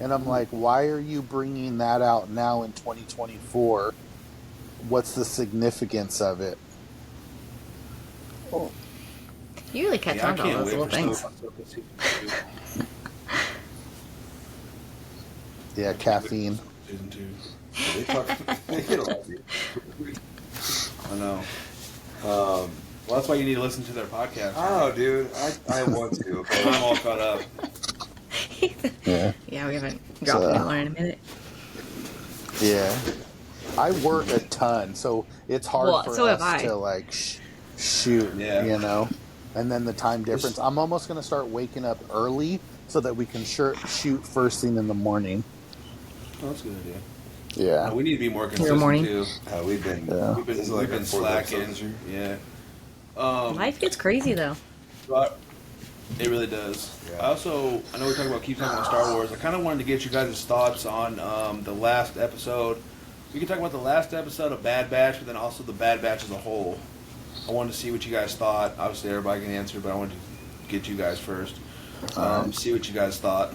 And I'm like, why are you bringing that out now in 2024? What's the significance of it? You really catch on to all those little things. Yeah, caffeine. Season 2. They get a lot of you. I know. Well, that's why you need to listen to their podcast. Oh, dude, I want to. Okay. I'm all caught up. Yeah. Yeah, we haven't dropped a new one in a minute. Yeah. I work a ton, so it's hard for us to like shoot, you know. And then the time difference. I'm almost going to start waking up early so that we can shoot first thing in the morning. Oh, that's a good idea. Yeah. We need to be more consistent too. We've been we've been slacking. Yeah. Life gets crazy though. But it really does. Yeah. I know we're keep talking about Star Wars. I kind of wanted to get you guys' thoughts on the last episode. We can talk about the last episode of Bad Batch, but then also the Bad Batch as a whole. I wanted to see what you guys thought. Obviously, everybody can answer, but I wanted to get you guys first. See what you guys thought.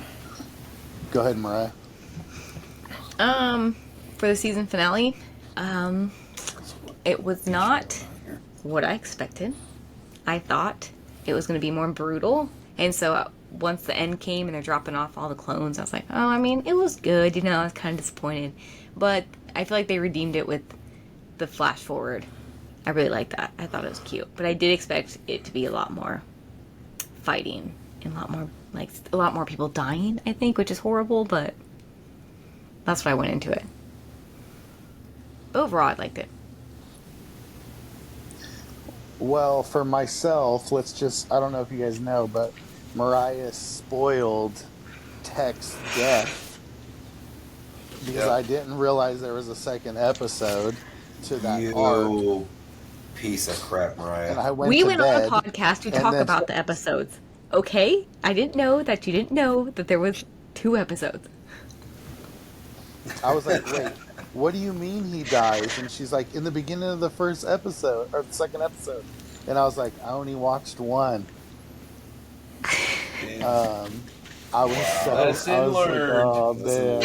Go ahead, Mariah. For the season finale, it was not what I expected. I thought it was going to be more brutal, and so once the end came and they're dropping off all the clones, I was like, oh, I mean, it was good, you know, I was kind of disappointed, but I feel like they redeemed it with the flash forward. I really liked that. I thought it was cute, but I did expect it to be a lot more fighting and a lot more people dying, I think, which is horrible, but that's what I went into it. But overall, I liked it. Well, for myself, I don't know if you guys know, but Mariah spoiled Tech's death because I didn't realize there was a second episode to that arc. Piece of crap, Mariah. And I went on a podcast to talk about the episodes. Okay? I didn't know that you didn't know that there was 2 episodes. I was like, wait, what do you mean he dies? And she's like, in the beginning of the first episode, or the second episode. And I was like, I only watched 1. I was like, oh, man.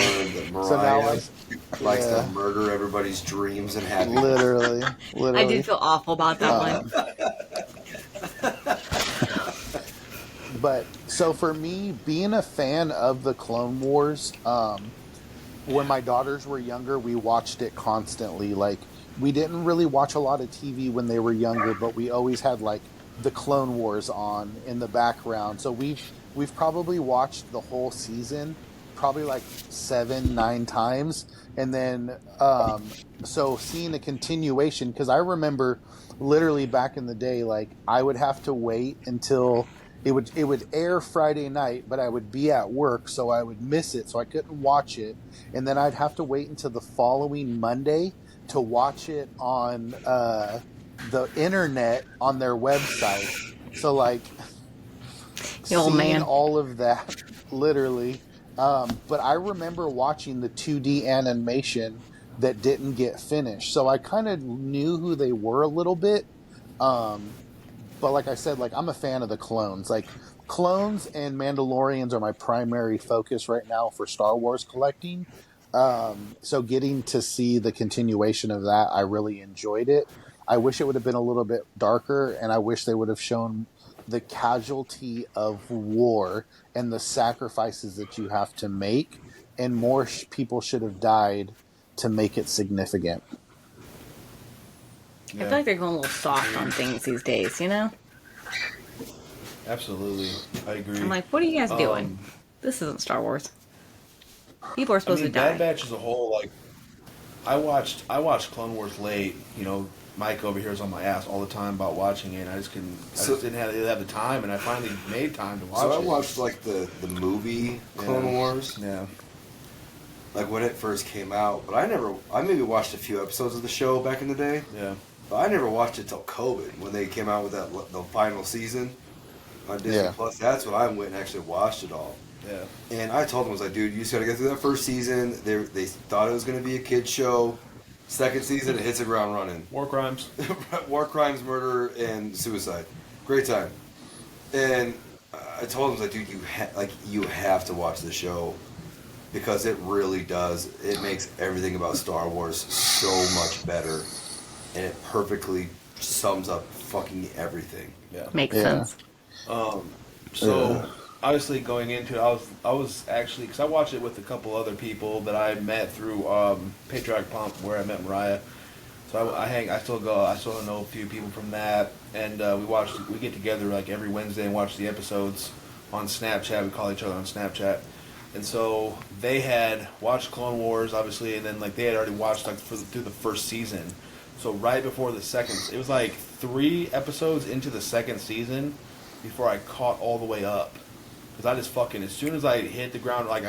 So now likes to murder everybody's dreams and happiness. Literally. I did feel awful about that one. But, so for me, being a fan of the Clone Wars, when my daughters were younger, we watched it constantly. Like, we didn't really watch a lot of TV when they were younger, but we always had, like, the Clone Wars on in the background. So we've probably watched the whole season probably like 7-9 times. And then, so seeing a continuation, because I remember literally back in the day, like, I would have to wait until it would air Friday night, but I would be at work, so I would miss it, so I couldn't watch it. And then I'd have to wait until the following Monday to watch it on the internet on their website. So, like, seeing all of that, literally, But I remember watching the 2D animation that didn't get finished, so I kind of knew who they were a little bit. But like I said, like I'm a fan of the clones. Like clones and Mandalorians are my primary focus right now for Star Wars collecting. So getting to see the continuation of that, I really enjoyed it. I wish it would have been a little bit darker, and I wish they would have shown the casualty of war and the sacrifices that you have to make, and more people should have died to make it significant. I feel like they're going a little soft on things these days, you know? Absolutely. I agree. I'm like, what are you guys doing? This isn't Star Wars. People are supposed to die. Bad Batch as a whole, like, I watched Clone Wars late. You know, Mike over here is on my ass all the time about watching it, and I just didn't have the time, and I finally made time to watch it. So I watched, like, the movie Clone Wars. Yeah. Like, when it first came out. But I maybe watched a few episodes of the show back in the day. Yeah. But I never watched it till COVID, when they came out with the final season on Disney Plus. That's when I went and actually watched it all. Yeah. And I told them, I was like, dude, you just got to get through that first season. They thought it was going to be a kid's show. Second season, it hits the ground running. War crimes. War crimes, murder, and suicide. Great time. And I told him, like, dude, you have to watch the show, because it really does. It makes everything about Star Wars so much better, and it perfectly sums up fucking everything. Yeah. Makes sense. Obviously going into it, I was actually, because I watched it with a couple other people that I met through Patriarch Pump, where I met Mariah. So I still know a few people from that, and we get together like every Wednesday and watch the episodes on Snapchat. We call each other on Snapchat. And so they had watched Clone Wars, obviously, and then like they had already watched like through the first season. So right before the second, it was like 3 episodes into the second season before I caught all the way up. Because I just fucking, as soon as I hit the ground, like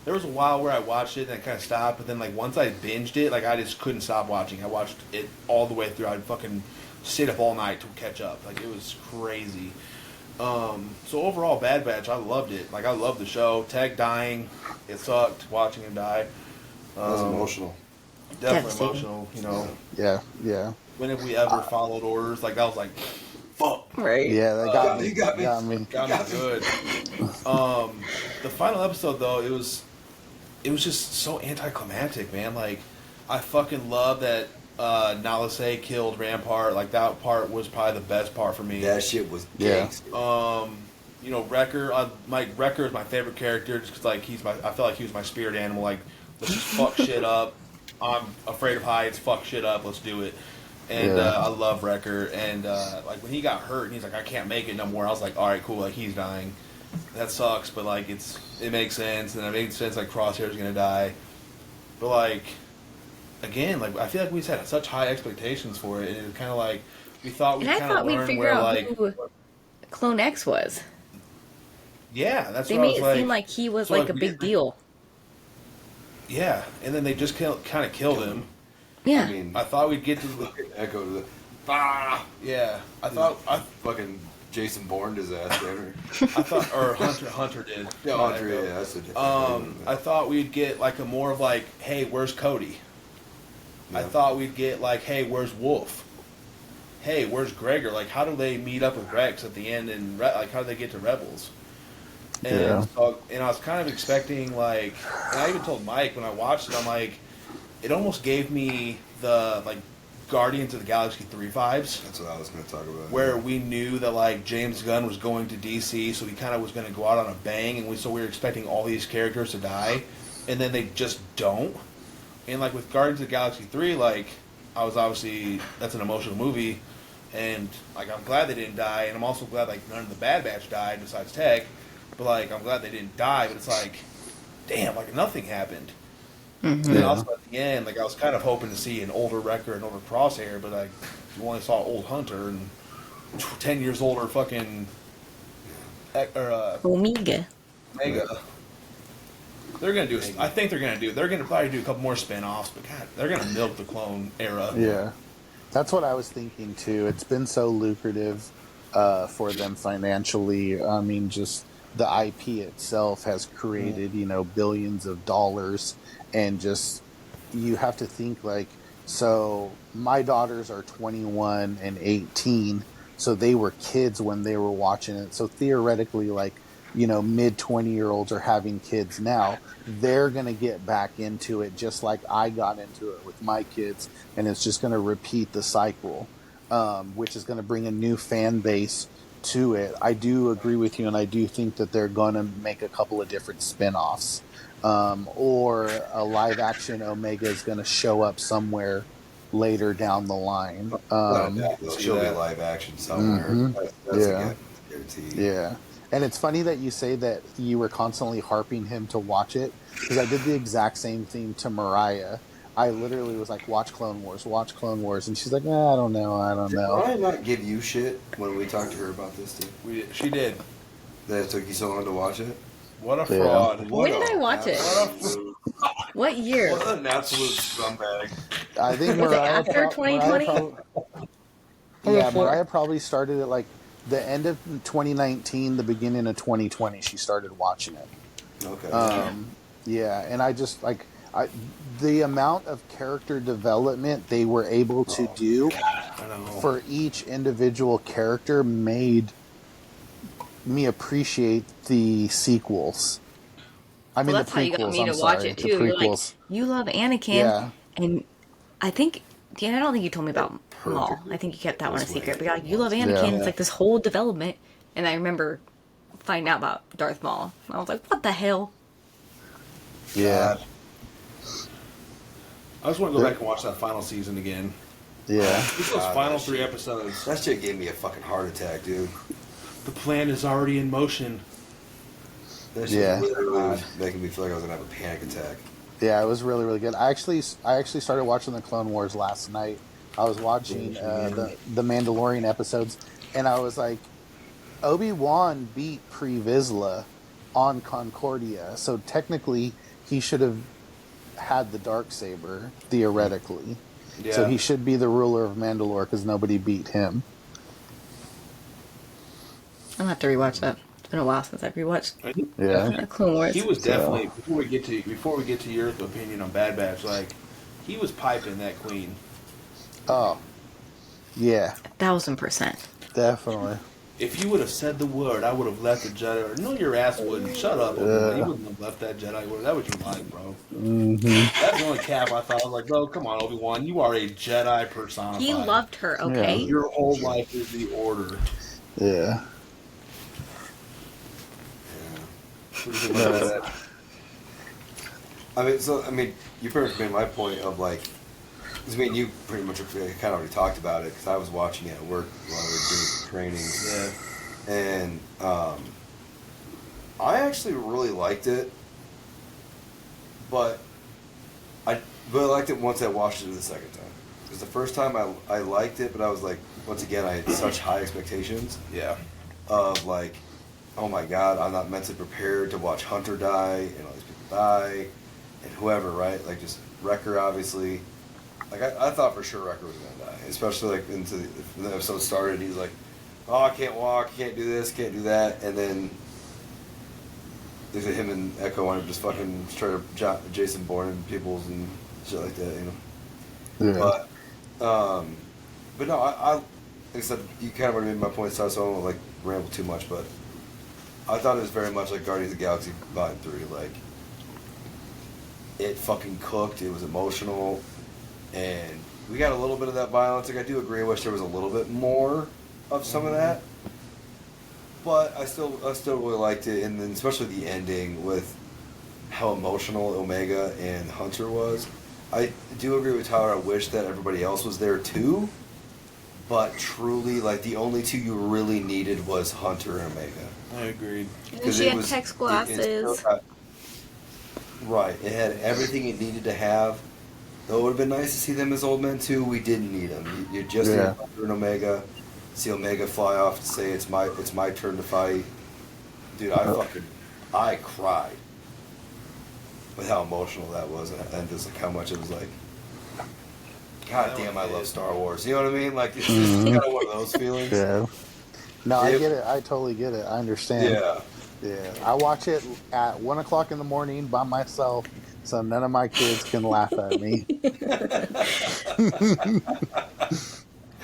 there was a while where I watched it and I kind of stopped, but then like once I binged it, like I just couldn't stop watching. I watched it all the way through. I'd fucking stayed up all night to catch up. Like it was crazy. So overall, Bad Batch, I loved it. Like I loved the show. Tech dying, it sucked watching him die. That was emotional. Definitely emotional, you know. Yeah. When have we ever followed orders? Like, I was like, fuck. Right. Yeah, that got me. You got me. Got me good. The final episode, though, it was just so anticlimactic, man. Like, I fucking love that Nalase killed Rampart. Like, that part was probably the best part for me. That shit was gangster. You know, Wrecker. Wrecker is my favorite character just because, like, I feel like he was my spirit animal. Like, let's just fuck shit up. I'm afraid of heights. Fuck shit up. Let's do it. And I love Wrecker. And like when he got hurt, and he's like, I can't make it no more. I was like, all right, cool. Like he's dying. That sucks, but like it makes sense. And it made sense. Like Crosshair's gonna die. But like again, like I feel like we just had such high expectations for it, and it was kind of like we thought we kind of learned figure where out like who Clone X was. Yeah, that's they what I made was it seem like he was so like a big deal. Yeah, and then they just kind of killed him. Yeah. I mean, I thought we'd get to the echo to the. Yeah, I thought fucking Jason Bourne his ass there. I thought, or Hunter did. Yeah, Hunter. Yeah, that's a different. I thought we'd get like a more of like, hey, where's Cody? Yeah. I thought we'd get like, hey, where's Wolf? Hey, where's Gregor? Like, how do they meet up with Rex at the end, and like, how do they get to Rebels? And and I was kind of expecting like, and I even told Mike when I watched it, I'm like, it almost gave me the like Guardians of the Galaxy 3 vibes. That's what I was going to talk about. Where we knew that like James Gunn was going to DC, so he kind of was going to go out on a bang, and we were expecting all these characters to die, and then they just don't. And like with Guardians of the Galaxy 3, like I was obviously, that's an emotional movie, and like I'm glad they didn't die, and I'm also glad like none of the Bad Batch died besides Tech. But like I'm glad they didn't die, but it's like, damn, like nothing happened. Mm-hmm. And then also at the end, like I was kind of hoping to see an older Wrecker and older Crosshair, but like you only saw old Hunter and 10 years older fucking Omega. They're gonna do. I think they're gonna probably do a couple more spin-offs, but God, they're gonna milk the clone era. Yeah, that's what I was thinking too. It's been so lucrative for them financially. I mean, just the IP itself has created, you know, billions of dollars, and just you have to think like, so my daughters are 21 and 18, so they were kids when they were watching it. So theoretically, like, you know, mid 20-year-olds are having kids now. They're going to get back into it just like I got into it with my kids, and it's just going to repeat the cycle, which is going to bring a new fan base to it. I do agree with you, and I do think that they're going to make a couple of different spin-offs. Or a live action Omega is going to show up somewhere later down the line. She'll be live action somewhere. Mhm. That's Yeah. a guarantee. Yeah. And it's funny that you say that you were constantly harping him to watch it, because I did the exact same thing to Mariah. I literally was like, watch Clone Wars, and she's like, I don't know. Did Mariah not give you shit when we talked to her about this too? She did. That it took you so long to watch it? What a fraud. Yeah. When did I watch it? What year? What an absolute scumbag. I think Was it Mariah after 2020? Mariah probably started at like the end of 2019, the beginning of 2020. She started watching it. Okay. Yeah, and I just like the amount of character development they were able to do for each individual character made me appreciate the sequels. I mean, Well, that's the how you prequels. got me I'm to watch sorry, it the too. You're like, prequels. you love Anakin, Yeah. and I think, I don't think you told me about Maul. I think you kept that one a secret. But you're like, you love Anakin. Yeah. It's like this whole development, and I remember finding out about Darth Maul. And I was like, what the hell? Yeah, I just want to go back and watch that final season again. yeah. Just those final 3 episodes. That shit gave me a fucking heart attack, dude. The plan is already in motion. That shit Yeah. literally was making me feel like I was gonna have a panic attack. Yeah, it was really, really good. I actually started watching the Clone Wars last night. I was watching the Mandalorian episodes, and I was like, Obi-Wan beat Pre Vizsla on Concordia, so technically he should have had the Darksaber, theoretically. Yeah. So he should be the ruler of Mandalore because nobody beat him. I'll have to rewatch that. It's been a while since I've rewatched Yeah. Clone Wars. He was definitely before we get to your opinion on Bad Batch, like he was piping that queen. Oh, yeah, 1000%. definitely. If you would have said the word, I would have left the Jedi. No, your ass wouldn't. Shut up. Obi-Wan. You wouldn't have left that Jedi order. That what you like, bro. That's the only cap I thought. I was like, bro, come on, Obi-Wan. You are a Jedi personified. He loved her, okay? Yeah. Your whole life is the order. Yeah. What do you think about that? I mean, you pretty much made my point of like, 'cause I mean, you pretty much kind of already talked about it because I was watching it at work while we were doing trainings. Yeah. And I actually really liked it, but I liked it once I watched it the second time. Because the first time I liked it, but I was like, once again, I had such high expectations Yeah. of like, oh my god, I'm not mentally prepared to watch Hunter die and all these people die and whoever, right? Like just Wrecker, obviously. Like I thought for sure Wrecker was gonna die, especially like into the episode started. He's like, oh, I can't walk, can't do this, can't do that, and then him and Echo end up just fucking straight up Jason Bourne peoples and shit like that, you know. Yeah. But no, I like I said, you kind of already made my point, so I don't want to like ramble too much, but I thought it was very much like Guardians of the Galaxy Volume 3. Like, it fucking cooked, it was emotional, and we got a little bit of that violence. Like, I do agree, I wish there was a little bit more of some of that, but I still really liked it, and then especially the ending with how emotional Omega and Hunter was. I do agree with Tyler, I wish that everybody else was there too, but truly, like, the only two you really needed was Hunter and Omega. I agreed. And she had text glasses. Right, it had everything it needed to have. Though it would have been nice to see them as old men too, we didn't need them. You just need Hunter and Omega. See Omega fly off and say it's my turn to fight. Dude, I cried with how emotional that was, and just like how much it was like, God damn, I love Star Wars. You know what I mean? Like, it's just kind of one of those feelings. Yeah. No, I get it. I totally get it. I understand. Yeah. Yeah, I watch it at 1 o'clock in the morning by myself, so none of my kids can laugh at me.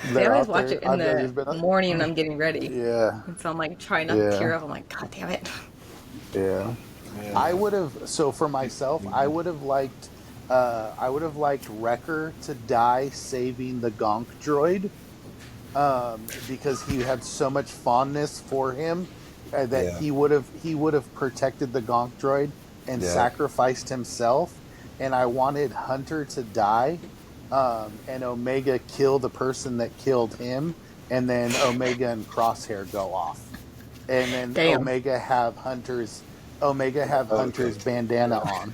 They They're always out watch there. it in There's the been morning when I'm getting ready. yeah, And so I'm like trying not to tear yeah, up. I'm like, God damn it. yeah. I would have. So for myself, I would have liked Wrecker to die saving the Gonk droid, because he had so much fondness for him, that Yeah. he would have protected the Gonk droid and Yeah. sacrificed himself. And I wanted Hunter to die, and Omega kill the person that killed him, and then Omega and Crosshair go off, and then Damn. Omega have Hunter's bandana on.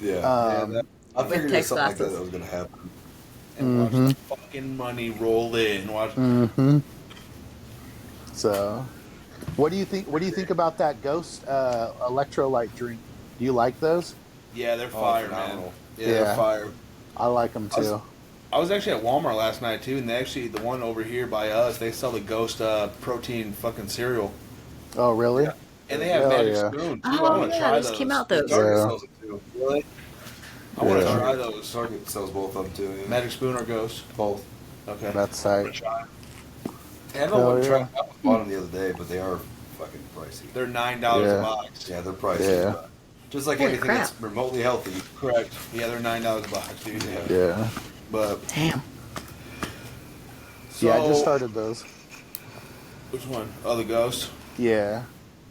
Yeah. I figured there's Text something like that glasses. that was going to happen. And watch the fucking money roll in. Watch. So, what do you think? What do you think about that Ghost electrolyte drink? Do you like those? Yeah, they're fire, man. phenomenal. Yeah, they're fire. I like them too. I was actually at Walmart last night too, and they actually the one over here by us, they sell the Ghost protein fucking cereal, Oh, really? Yeah. and they have Hell Magic yeah. Spoon too. I Oh, want to yeah, try those those. came out those. Target Yeah. sells it too. Really? I want to Yeah. try those. Target sells both of them too. Yeah. Magic Spoon or Ghost? Both. Okay. That's I'm gonna tight. try. And I Hell want to try. yeah. I bought them the other day, but they are fucking pricey. They're $9 Yeah. a box. Yeah, they're pricey. Yeah. But just like Holy anything crap. that's remotely healthy. Correct. Yeah, they're $9 a box, dude. Yeah. Yeah. But Damn. Yeah, I just so- started those. Which one? Oh, the Ghost. Yeah.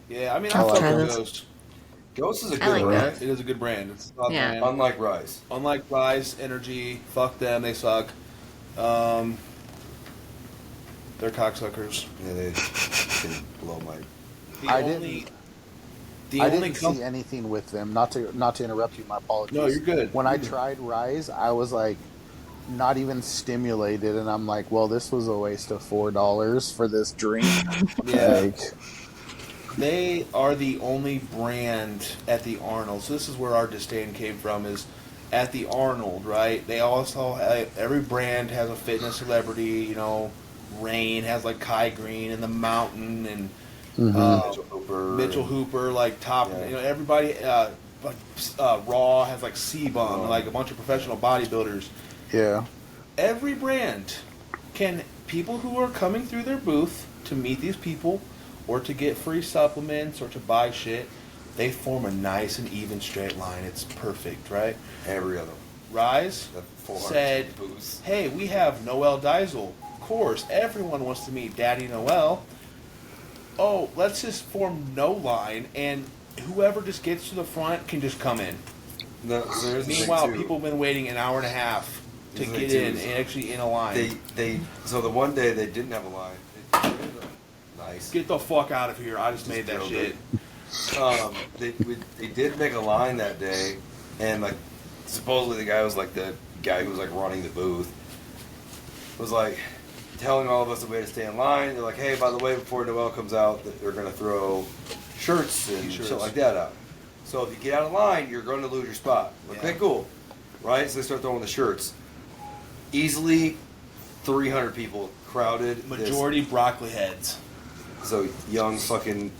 Yeah, I mean, I'll I fuck try with those. Ghost. Ghost is a I good like brand. It is a good brand. It's not Yeah. brand. Unlike Rise. Unlike Rise, Energy, fuck them, they suck. They're cocksuckers. Yeah, they can blow my. The I only, the I only didn't see anything with them. Not to interrupt you. My apologies. No, you're good. When I tried Rise, I was like, not even stimulated, and I'm like, well, this was a waste of $4 for this drink. Yeah. Like, They are the only brand at the Arnold. So this is where our disdain came from. Is at the Arnold, right? They also every brand has a fitness celebrity. You know, Rain has like Kai Green and the Mountain and Mitchell Hooper, like top. Yeah. You know, everybody. Like Raw has like C-Bum, like a bunch of professional bodybuilders. yeah. Every brand can people who are coming through their booth to meet these people or to get free supplements or to buy shit, they form a nice and even straight line. It's perfect, right? Every other. Rise That 400 said, boost. hey, we have Noel Diesel. Of course, everyone wants to meet Daddy Noel. Oh, let's just form no line, and whoever just gets to the front can just come in. No, so here's the thing, Meanwhile, too. people have been waiting an hour and a half to Here's the get thing, in too, and actually in a line. So the one day they didn't have a line. Nice. Get the fuck out of here. I just made that drilled shit. They did make a line that day, and like supposedly the guy was like the guy who was like running the booth was like telling all of us the way to stay in line. They're like, hey, by the way, before Noel comes out, that they're gonna throw shirts and T-shirts. shit like that out. So if you get out of line, you're going to lose your spot. Okay, Yeah. cool. Right? So they start throwing the shirts. Easily 300 people crowded. this- Majority broccoli heads. So young fucking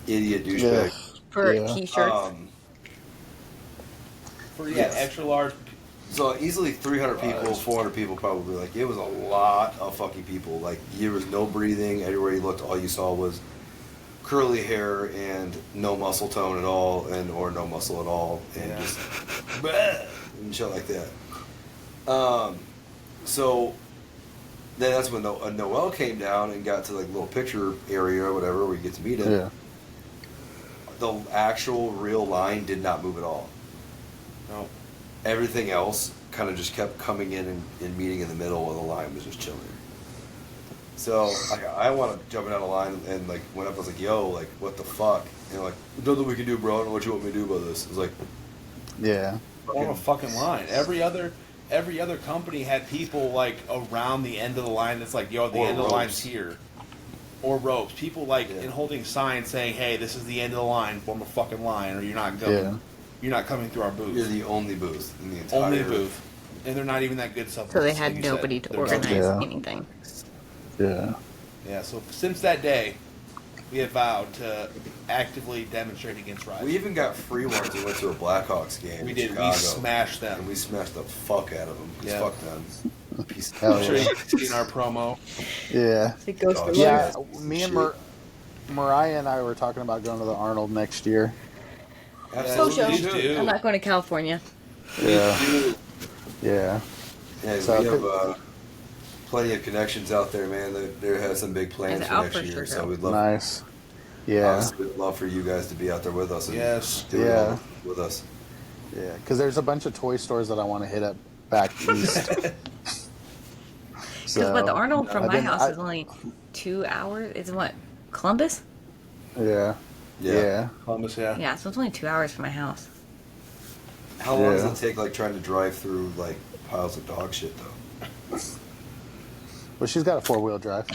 idiot Yeah. douchebag. For Yeah. t-shirts. For Yes. extra large. So easily 300 people, 400 people probably. Like, it was a lot of fucking people. Like, there was no breathing. Everywhere you looked, all you saw was curly hair and no muscle tone at all, or no muscle at all, and Yeah. just and shit like that. So then that's when Noel came down and got to like little picture area or whatever where you get to meet him. Yeah. The actual real line did not move at all. No. Everything else kind of just kept coming in and meeting in the middle while the line was just chilling. So like, I want to jump out of line and like went up. I was like, "Yo, like what the fuck?" And like, "There's nothing we can do, bro. I don't know what you want me to do about this." It was like, Yeah. Form a fucking line. Every other company had people like around the end of the line. That's like, yo, the Or end of the line's ropes. here. Or ropes. People like Yeah. in holding signs saying, hey, this is the end of the line. Form a fucking line, or you're not going. Yeah. You're not coming through our booth. "You're the only booth in the entire Only booth. And they're not even that good supplements. So they had like you said. nobody to They're organize Yeah. anything. Yeah. Yeah, so since that day, we had vowed to actively demonstrate against Rise. We even got free ones. We went to a Blackhawks game. We in did. Chicago, We smashed them. and we smashed the fuck out of them. Yeah. Fuck them. Piece of Hell I'm sure yeah. you've seen our promo. Yeah. It goes Oh, for Yeah, life. me and Mariah and I were talking about going to the Arnold next year. Social. Please do. I'm not going to California. Yeah. Dude. Yeah. Yeah, So we have plenty of connections out there, man. There has some big plans There's for an next outfit year, for so sure. we'd love, Nice. Yeah. honestly, we'd love for you guys to be out there with us. And Yes. do it Yeah. all with us. Yeah. Because there's a bunch of toy stores that I want to hit up back east. Because what, the Arnold from I've my been- house is only 2 hours. It's what? Columbus? Yeah. Yeah. Columbus, yeah. Yeah, so it's only 2 hours from my house. How long Yeah. does it take, like, trying to drive through, like, piles of dog shit, though? Well, she's got a 4-wheel drive.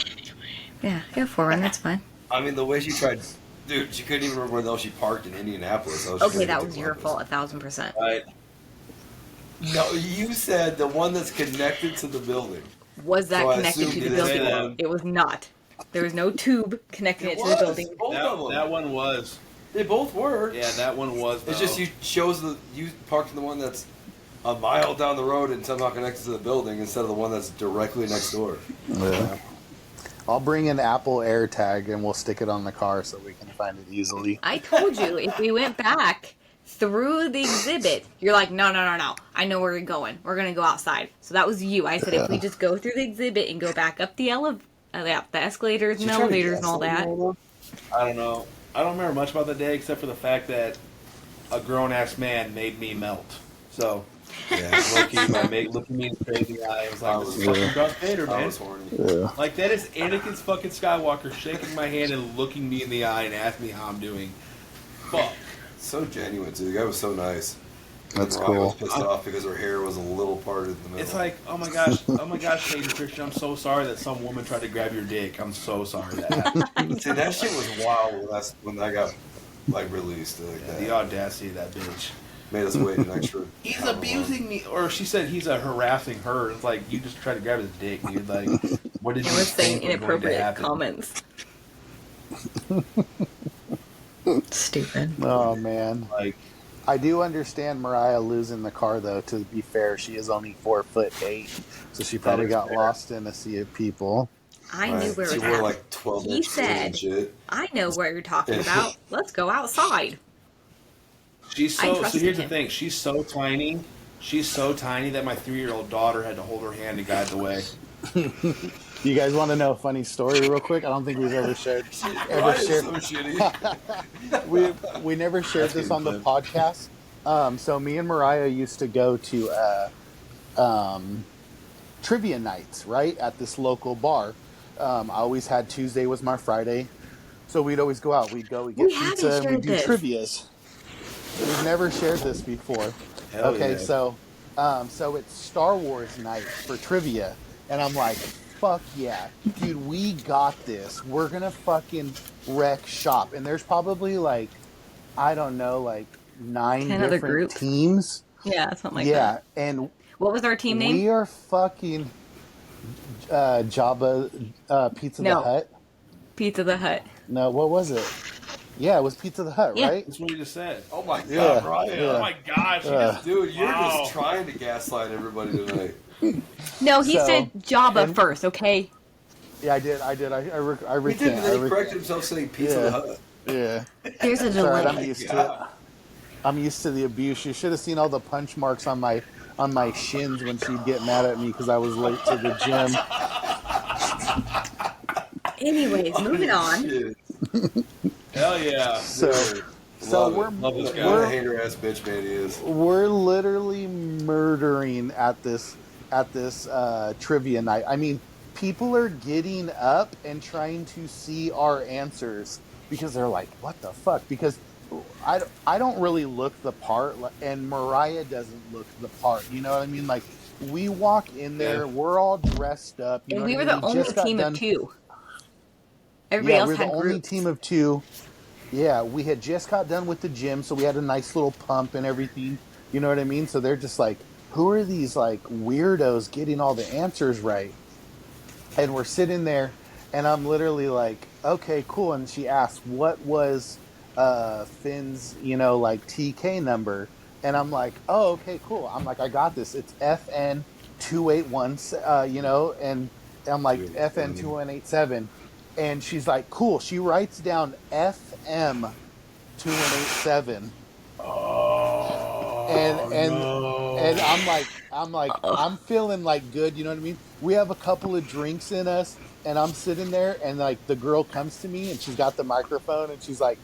Yeah, go Forerunner, that's fine. I mean, the way she tried... Dude, she couldn't even remember where the hell she parked in Indianapolis. I was Okay, trying to that get was to your Columbus. fault, 1,000%. Right. No, you said the one that's connected to the building. Was that So I connected assumed to you the didn't building? say that. It was not. There was no tube connecting it, It to the was. building. Both of them. That one was. They both were. Yeah, that one was. It's though. just you parked in the one that's a mile down the road and somehow connected to the building instead of the one that's directly next door. Yeah. I'll bring an Apple AirTag and we'll stick it on the car so we can find it easily. I told you, if we went back through the exhibit, you're like, no. I know where you're going. We're going to go outside. So that was you. I said, if we just go through the exhibit and go back up the the escalators and Did you try to elevators and all gaslight that. me right I don't know. I don't remember much about the day except for the fact that a grown ass man made me melt. So, now? Yeah. Loki, looking me in the crazy eye, I was like, "This is Yeah. fucking Darth Vader, I man." was horny. Yeah. Like that is Anakin's fucking Skywalker shaking my hand and looking me in the eye and asking me how I'm doing. Fuck. So genuine, too. The guy was so nice. That's And Mariah was cool. pissed off because her hair was a little parted in the middle. It's like, oh my gosh, Hayden Christian, I'm so sorry that some woman tried to grab your dick. I'm so sorry that happened. See, that shit was wild when that got like released. Like that. The audacity of that bitch. Made us wait an extra. He's hour abusing me, or she said he's harassing her. It's like you just tried to grab his dick, dude. Like, what did And you we're think saying was going to inappropriate happen? comments. Stupid. Oh, man. Like, I do understand Mariah losing the car, though. To be fair, she is only 4'8", so she probably is got fair. lost in a sea of people. I Right. knew where it She was wore at. like 12 He inch heels said- and shit. I know what you're talking about. Let's go outside. she's I so. So trusted here's the him. thing. She's so tiny. She's so tiny that my 3-year-old daughter had to hold her hand to guide the way. You guys want to know a funny story real quick? I don't think we've ever shared. Mariah's so shitty. We never shared That's this on the good. podcast. So me and Mariah used to go to trivia nights, right, at this local bar. I always had Tuesday was my Friday, so we'd always go out. We'd get We haven't pizza and we'd shared do this. trivias. We've never shared this before. Hell Okay, yeah. so it's Star Wars night for trivia, and I'm like, fuck yeah, dude, we got this. We're gonna fucking wreck shop. And there's probably like, I don't know, like 9 10 other different groups. teams. Yeah, something like Yeah, that. and What was our team name? we are fucking Jabba Pizza No. the Hut. Pizza the Hut. No, what was it? Yeah, it was Pizza the Hut, Yeah. right? That's what we just said. Oh my god, Yeah, Mariah. yeah. Oh my gosh. Dude, you're Wow. just trying to gaslight everybody tonight. No, he So- said Jabba and- first, okay? Yeah, I did. I He did, recant. but then he corrected himself saying Pizza Yeah. the Hut. Yeah. There's a It's all right, delay. I'm used to it. I'm used to the abuse. You should have seen all the punch marks on my shins when she'd get mad at me because I was late to the gym. Anyways, moving on. Shit. Hell yeah. So Love we're it. Love this guy. What a we're hater ass bitch man he is. we're literally murdering at this trivia night. I mean, people are getting up and trying to see our answers because they're like, "What the fuck?" Because I don't really look the part, and Mariah doesn't look the part. You know what I mean? Like, we walk in there, we're all dressed up. You And know we what were I the mean? only Just got team done- of 2. Everybody Yeah, else we're had the only groups. team of 2. Yeah, we had just got done with the gym, so we had a nice little pump and everything. You know what I mean? So they're just like, who are these like weirdos getting all the answers right? And we're sitting there, and I'm literally like, okay, cool. And she asked, what was Finn's, like TK number? And I'm like, oh, okay, cool. I'm like, I got this. It's FN 281, and I'm like, FN 2187. And she's like, cool. She writes down FM 2187. And no. and I'm feeling like good, you know what I mean? We have a couple of drinks in us, and I'm sitting there, and like the girl comes to me, and she's got the microphone, and she's like,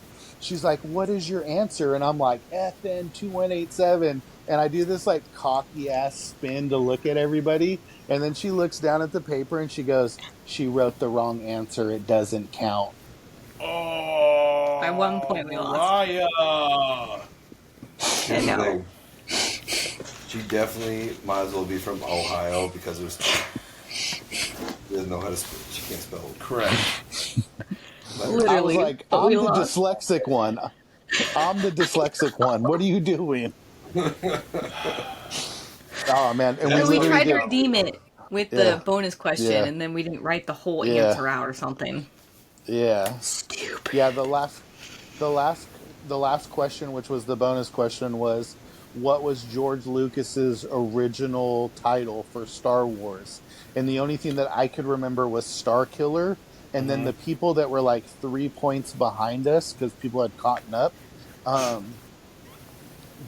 what is your answer? And I'm like, FN 2187. And I do this like cocky ass spin to look at everybody, and then she looks down at the paper and she goes, she wrote the wrong answer. It doesn't count. Oh, By 1 point we lost. Mariah. I know. She definitely might as well be from Ohio because she doesn't know how to spell. She can't spell. Correct. Literally, I was like, but I'm we the lost. dyslexic one. I'm the dyslexic one. What are you doing? Oh man! And So we literally tried to did- redeem it with Yeah. the bonus question, Yeah. and then we didn't write the whole Yeah. answer out or something. Yeah, Stupid. yeah. The last question, which was the bonus question, was what was George Lucas's original title for Star Wars? And the only thing that I could remember was Star Killer. And then the people that were like 3 points behind us, because people had caught up,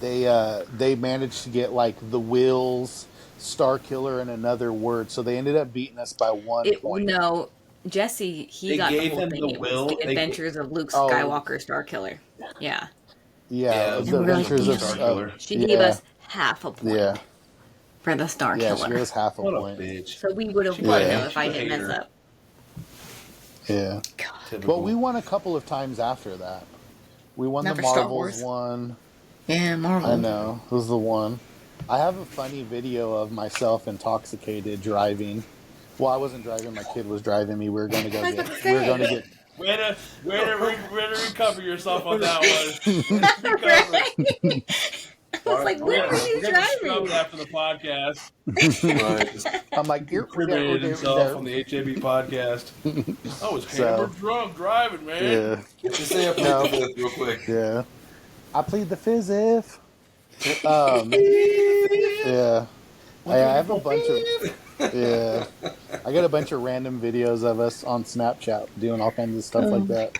they managed to get like the Wills, Star Killer, and another word. So they ended up beating us by 1 point. No, Jesse, he They got the gave whole him thing. the It was will- the they- Adventures of Luke Oh. Skywalker, Star Killer. Yeah. Yeah, And the we're like, Adventures of damn. Star Killer. She gave us half a point Yeah, for the Star yeah. She Killer. gave us half a What a point. bitch. So we would have She won might- though if I she's a didn't mess hater. up. Yeah. God. Typical. But we won a couple of times after that. We won Not the for Star Marvels Wars. one. Yeah, Marvel. I know. It was the one. I have a funny video of myself intoxicated driving. Well, I wasn't driving. My kid was driving me. We were going to go I was get. about to We were say. going to get. Way to recover yourself on that one. Recover. Right? I was like, where were you We're gonna scrub driving? it after the podcast. Right. Just I'm like, Incriminated himself on the HAB podcast. I was hammered drunk driving, man. Yeah, just say up No. real quick. yeah. I plead the fizz if. Yeah. I have a bunch of. Yeah. I got a bunch of random videos of us on Snapchat doing all kinds of stuff like that.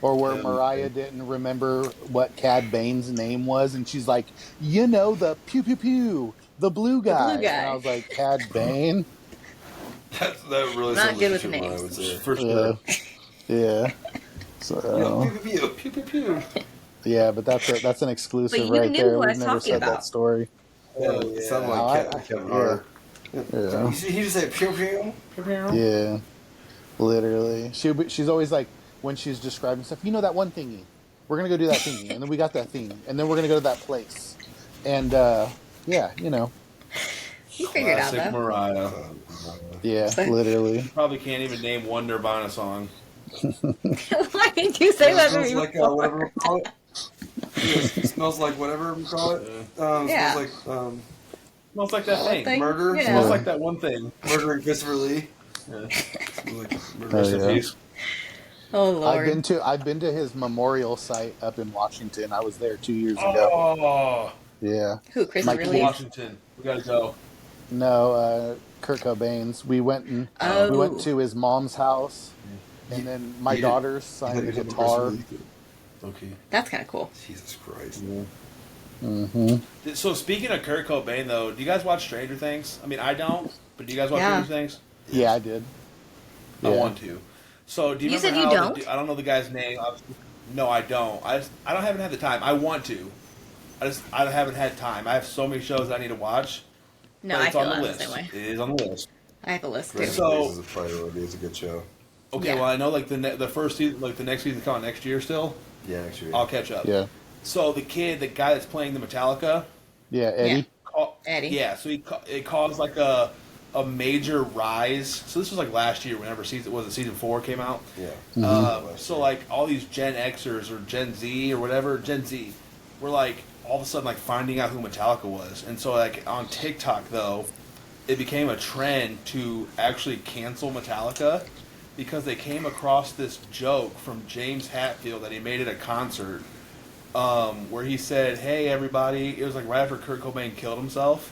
Or where Mariah didn't remember what Cad Bane's name was, and she's like, the pew pew pew, the blue guy. blue guy. And I was like, Cad Bane? That really Not sounds good like with shit, I names. would say. For Yeah. sure. Yeah. So, Pew, pew, pew, pew. yeah, but that's an exclusive But you right knew there. who I We've was never talking said that about. story. Yeah, it sounded Oh, like Kevin Hart. Yeah. He just said pew pew. Yeah. Literally. She's always like, when she's describing stuff, that one thingy. We're going to go do that thingy. And then we got that thing. And then we're going to go to that place. And, yeah, You figured out Classic though. Mariah. Yeah, literally. Probably can't even name one Nirvana song. Why did you say that to Smells me? like whatever we call it. It smells like whatever we call it. Yeah. Smells like Smells like that thing. Thing? murder. Yeah. Smells like that one thing. Murdering Christopher Lee. Yeah. Smells like murder. Rest in yeah. peace. Oh Lord. I've been to his memorial site up in Washington. I was there 2 years ago. Oh, Yeah. Who? Chris Mike really? Washington. We gotta go. No, Kurt Cobain's. We went to his mom's house, and then my You daughter signed a guitar. Okay. That's kind of cool. Jesus Christ. Mm-hmm. So speaking of Kurt Cobain, though, do you guys watch Stranger Things? I mean, I don't, but do you guys watch Yeah. Stranger Things? Yeah, I did. I Yeah. want to. So do you You remember said how you the don't? du- I don't know the guy's name. No, I don't. I haven't had the time. I want to. I haven't had time. I have so many shows that I need to watch. No, but I it's feel on the that the list. same way. It is on the list. I have a list too. Rest So- in Peace is a priority. It's a good show. Okay, Yeah. well I know like the first season, like the next season coming next year still. Yeah, actually. I'll catch up. Yeah. So the guy that's playing the Metallica, Yeah, Eddie. Eddie. Yeah, so it caused like a major rise. So this was like last year, whenever season 4 came out. Yeah. So like all these Gen Xers or Gen Z or whatever, Gen Z, were like all of a sudden like finding out who Metallica was, and so like on TikTok though, it became a trend to actually cancel Metallica because they came across this joke from James Hetfield that he made at a concert, where he said, "Hey everybody," it was like right after Kurt Cobain killed himself,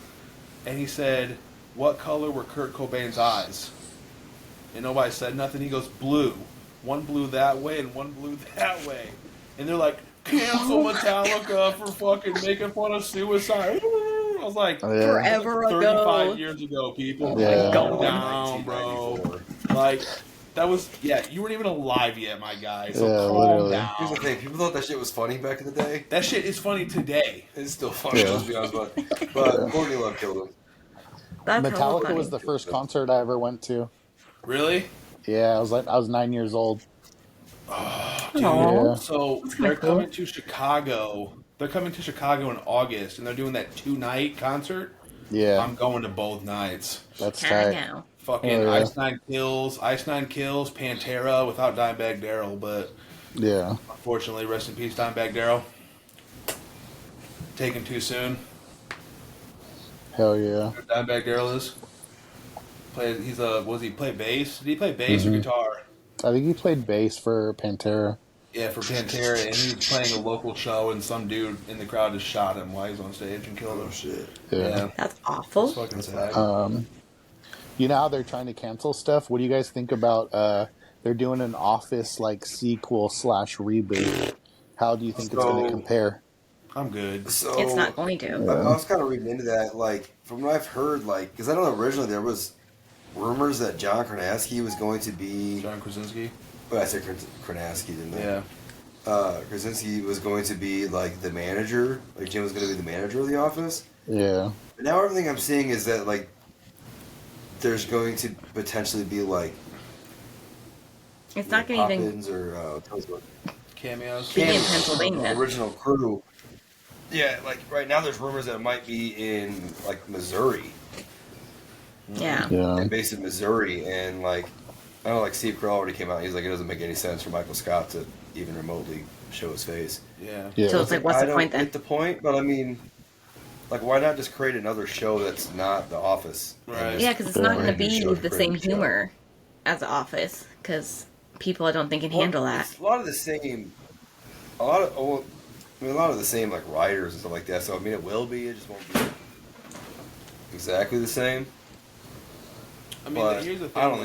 and he said, "What color were Kurt Cobain's eyes?" And nobody said nothing. He goes, "Blue. One blue that way and one blue that way." And they're like, "Cancel Metallica for fucking making fun of suicide." I was like, forever ago. 35 years ago, people. Yeah. Calm down, bro. Like, that was, you weren't even alive yet, my guy. So calm literally. down. Here's the thing: people thought that shit was funny back in the day. That shit is funny today. It's still funny, let's be honest about it. But Courtney Love killed him. That's hella Metallica funny. was the first concert I ever went to. Really? Yeah, I was 9 years old. Dude, Yeah. so they're coming to Chicago. They're coming to Chicago in August, and they're doing that 2-night concert. Yeah, I'm going to both nights. that's I tight. know. Fucking Oh, yeah. Ice Nine Kills, Pantera without Dimebag Darrell, but Yeah, unfortunately, rest in peace, Dimebag Darrell. Taken too soon. hell yeah. Dimebag Darrell is. He's a, what does he play bass? Did he play bass or guitar? I think he played bass for Pantera. Yeah, for Pantera, and he was playing a local show, and some dude in the crowd just shot him while he was on stage and killed him. Oh shit! Yeah. That's awful. It's fucking sad. You know how they're trying to cancel stuff? What do you guys think about they're doing an Office like sequel / reboot? How do you think it's going to compare? I'm good. So It's not going to. I was kind of reading into that, like from what I've heard, like because I know originally there was rumors that John Krasinski was going to be. John Krasinski? But I said Krasinski, didn't I? Yeah. Krasinski was going to be like the manager. Like Jim was going to be the manager of the Office. Yeah. But now everything I'm seeing is that like there's going to potentially be like It's not going to even. Poppins or Cameos? Be in cameos Pennsylvania. of the original crew. Yeah, like right now there's rumors that it might be in like Missouri. Yeah. Yeah. And based in Missouri, and like I know like Steve Carell already came out. He's like, it doesn't make any sense for Michael Scott to even remotely show his face. Yeah. Yeah. So it's like, what's the point I then? don't get the point, but I mean, like, why not just create another show that's not The Office? And Right. just Yeah, because it's not create going to a new be show the create a same new show? humor as The Office, because people I don't think can handle that. It's a lot of the same. A lot of the same like writers and stuff like that. So I mean, it will be. It just won't be exactly the same. I mean, But here's the thing. I don't though.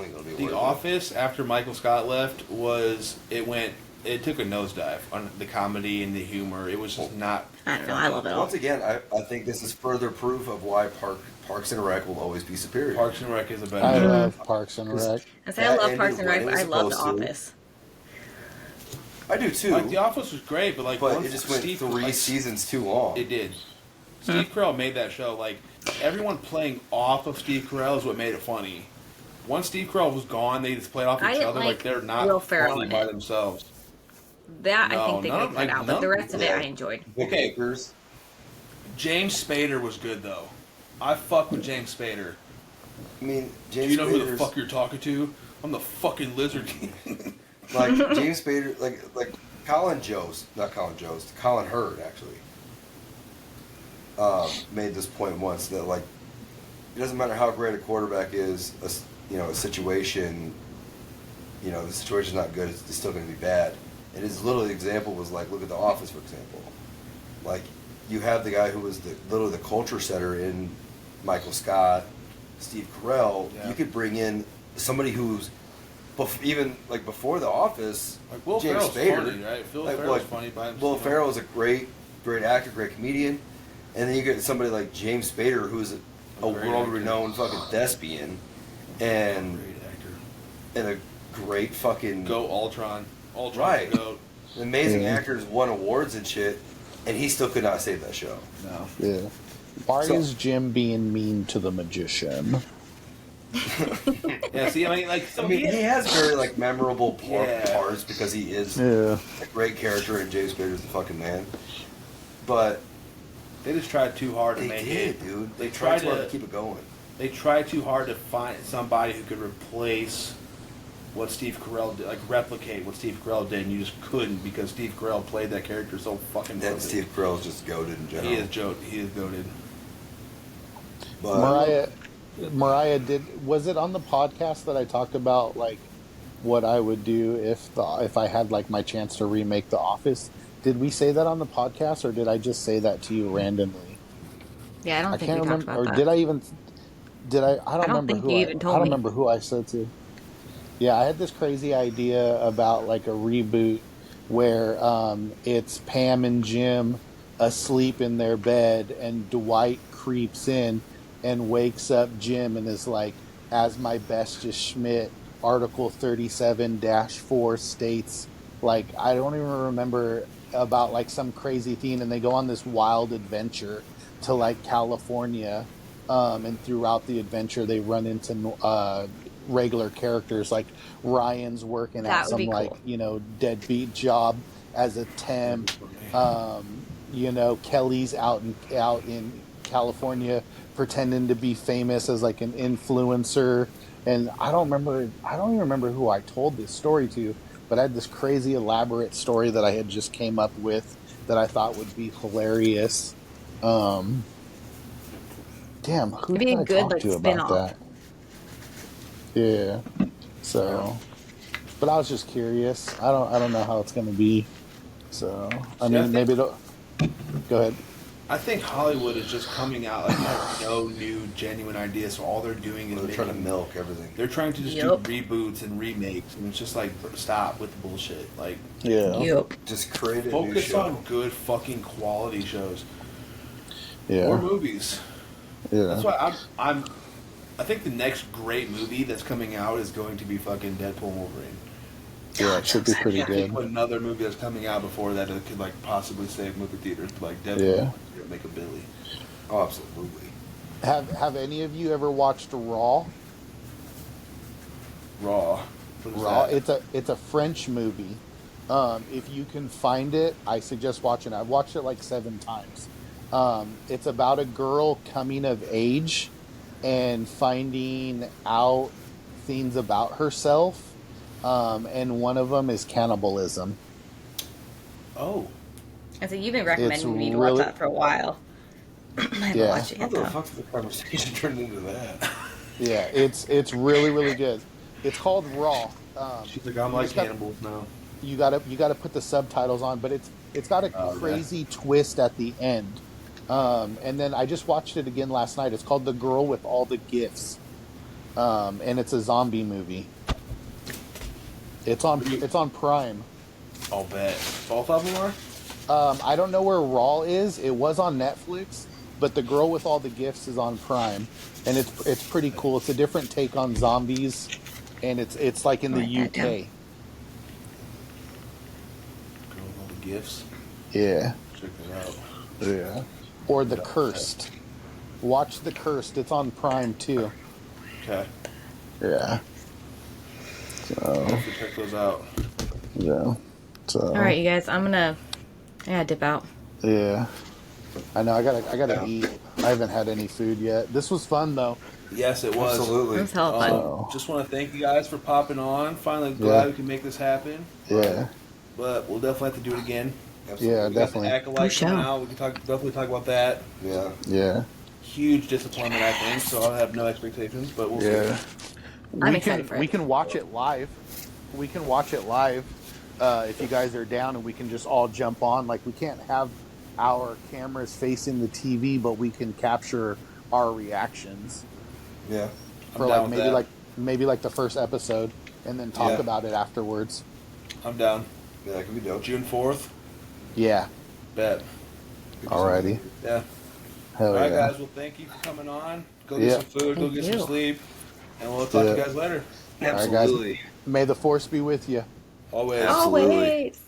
think it'll be. The worth it. Office, after Michael Scott left, it took a nosedive on the comedy and the humor. It was just not. I don't know. I love it all. Once again, I think this is further proof of why Parks and Rec will always be superior. Parks and Rec is a better I show. love Parks and Rec. I say I love Andy Parks and Rec, Wayne but was I love The supposed to. Office. I do too. Like, The Office was great, but like, but once it just went Steve, 3 like, seasons too long. It did. Steve Carell made that show. Like, everyone playing off of Steve Carell is what made it funny. Once Steve Carell was gone, they just played off I each didn't other like like they're not Will Ferrell funny in by it. themselves. That I No, think they none could of- cut like, out, but the none- rest of it I enjoyed. Okay. Bakers. James Spader was good though. I fuck with James Spader. I mean, Do James you know who the Spader's- fuck you're talking to? I'm the fucking Lizard King. like James Spader, like Colin Hurd actually made this point once that like it doesn't matter how great a quarterback is, a situation, the situation's not good, it's still going to be bad. And his little example was like, look at The Office, for example. Like you have the guy who was literally the culture setter in Michael Scott, Steve Carell. Yeah. You could bring in somebody who's even like before The Office, Like Will James Ferrell's Spader, funny, right? Phil like, Ferrell's like, funny by himself. Will Ferrell is a great actor, great comedian, and then you get somebody like James Spader, who's a great world-renowned fucking thespian, and Great actor. and a great fucking Go Ultron. Ultron's Right. the goat. an amazing Yeah. actor, who's won awards and shit, and he still could not save that show. No. Yeah. Why So- is Jim being mean to the magician? Yeah, see, I mean, like, I mean, he has very like memorable Yeah. parts because he is Yeah. a great character, and James Spader's the fucking man. But they just tried too hard to they make did, it. dude. They They tried tried to to keep it going. They tried too hard to find somebody who could replace what Steve Carell did, like replicate what Steve Carell did, and you just couldn't because Steve Carell played that character so fucking And perfect. Steve Carell's just goated in general. He is goated. But Mariah, Mariah, was it on the podcast that I talked about like what I would do if I had like my chance to remake The Office? Did we say that on the podcast, or did I just say that to you randomly? Yeah, I I don't think can't we talked remember, about or that. did I even? Did I? I don't I don't remember think who you I. even I told don't me. remember who I said to. Yeah, I had this crazy idea about like a reboot where it's Pam and Jim asleep in their bed, and Dwight creeps in and wakes up Jim and is like, "As my bestest Schmidt, Article 37-4 states," like I don't even remember, about like some crazy theme, and they go on this wild adventure to like California, and throughout the adventure they run into regular characters, like Ryan's working at That would some be like, cool. deadbeat job as a temp. Kelly's out in California pretending to be famous as like an influencer. And I don't even remember who I told this story to, but I had this crazy elaborate story that I had just came up with that I thought would be hilarious. Um, Damn, who It'd be did a I good talk like to about spin-off. that? Yeah. So, but I was just curious. I don't know how it's going to be. So, I See, mean, maybe it'll. Go ahead. I think Hollywood is just coming out like has no new genuine ideas. So all they're doing is They're trying to making, milk everything. they're trying to just Yup. do reboots and remakes, and it's just like stop with the bullshit. Like Yeah. Yep. Just create a new focus show. on good fucking quality shows or Yeah. movies. Yeah. That's why I think the next great movie that's coming out is going to be fucking Deadpool and Wolverine. Yeah, it should be pretty I can't think good. of another movie that's coming out before that could like possibly save movie theaters, but like Deadpool Yeah. and Wolverine make a Billy. Oh, absolutely. Have any of you ever watched Raw? Raw. What is Raw. that? It's a French movie. If you can find it, I suggest watching it. I've watched it like 7 times. It's about a girl coming of age and finding out things about herself. And one of them is cannibalism. Oh. And so you've been recommending me to really- watch that for a while. I haven't Yeah. watched it How yet the though. fuck did the conversation turn into that? Yeah, it's really really good. It's called Raw. She's like, I'm you like just got- cannibals now. You gotta put the subtitles on, but it's got a Oh, yeah. crazy twist at the end. And then I just watched it again last night. It's called The Girl with All the Gifts, and it's a zombie movie. It's on Prime. I'll bet. Both of them are? I don't know where Raw is. It was on Netflix, but The Girl with All the Gifts is on Prime, and it's pretty cool. It's a different take on zombies, and it's like in the Write that down. UK. Girl with all the gifts. Yeah, Check that out. yeah. Or The Cursed. Watch The Cursed. It's on Prime too. Okay. Yeah. So Hopefully check those out. yeah. So All right, you guys. I gotta dip out. yeah. I know. I gotta eat. I haven't had any food yet. This was fun though. Yes, it was. Absolutely. It was hella fun. So Just want to thank you guys for popping on. Finally glad Yeah. we can make this happen. yeah. But we'll definitely have to do it again. Absolutely. Yeah, We got the definitely. Acolyte Who coming shall? out. We can definitely talk about that. Yeah. Yeah. Huge disappointment, I think. So I have no expectations, but we'll Yeah. see. I'm excited for it. We can watch it live. We can watch it live if you guys are down, and we can just all jump on. Like, we can't have our cameras facing the TV, but we can capture our reactions Yeah. for I'm like down with that. maybe like the first episode, and then talk Yeah. about it afterwards. I'm down. Yeah, that could be dope. June 4th. Yeah. Bet. Alrighty. Yeah. Hell All right, yeah. guys. Well, thank you for coming on. Go Yeah. get some food. Go Thank get you. some sleep. And we'll talk to you Yeah. guys later. All right, guys. Absolutely. May the force be with you. Always. Absolutely. Always.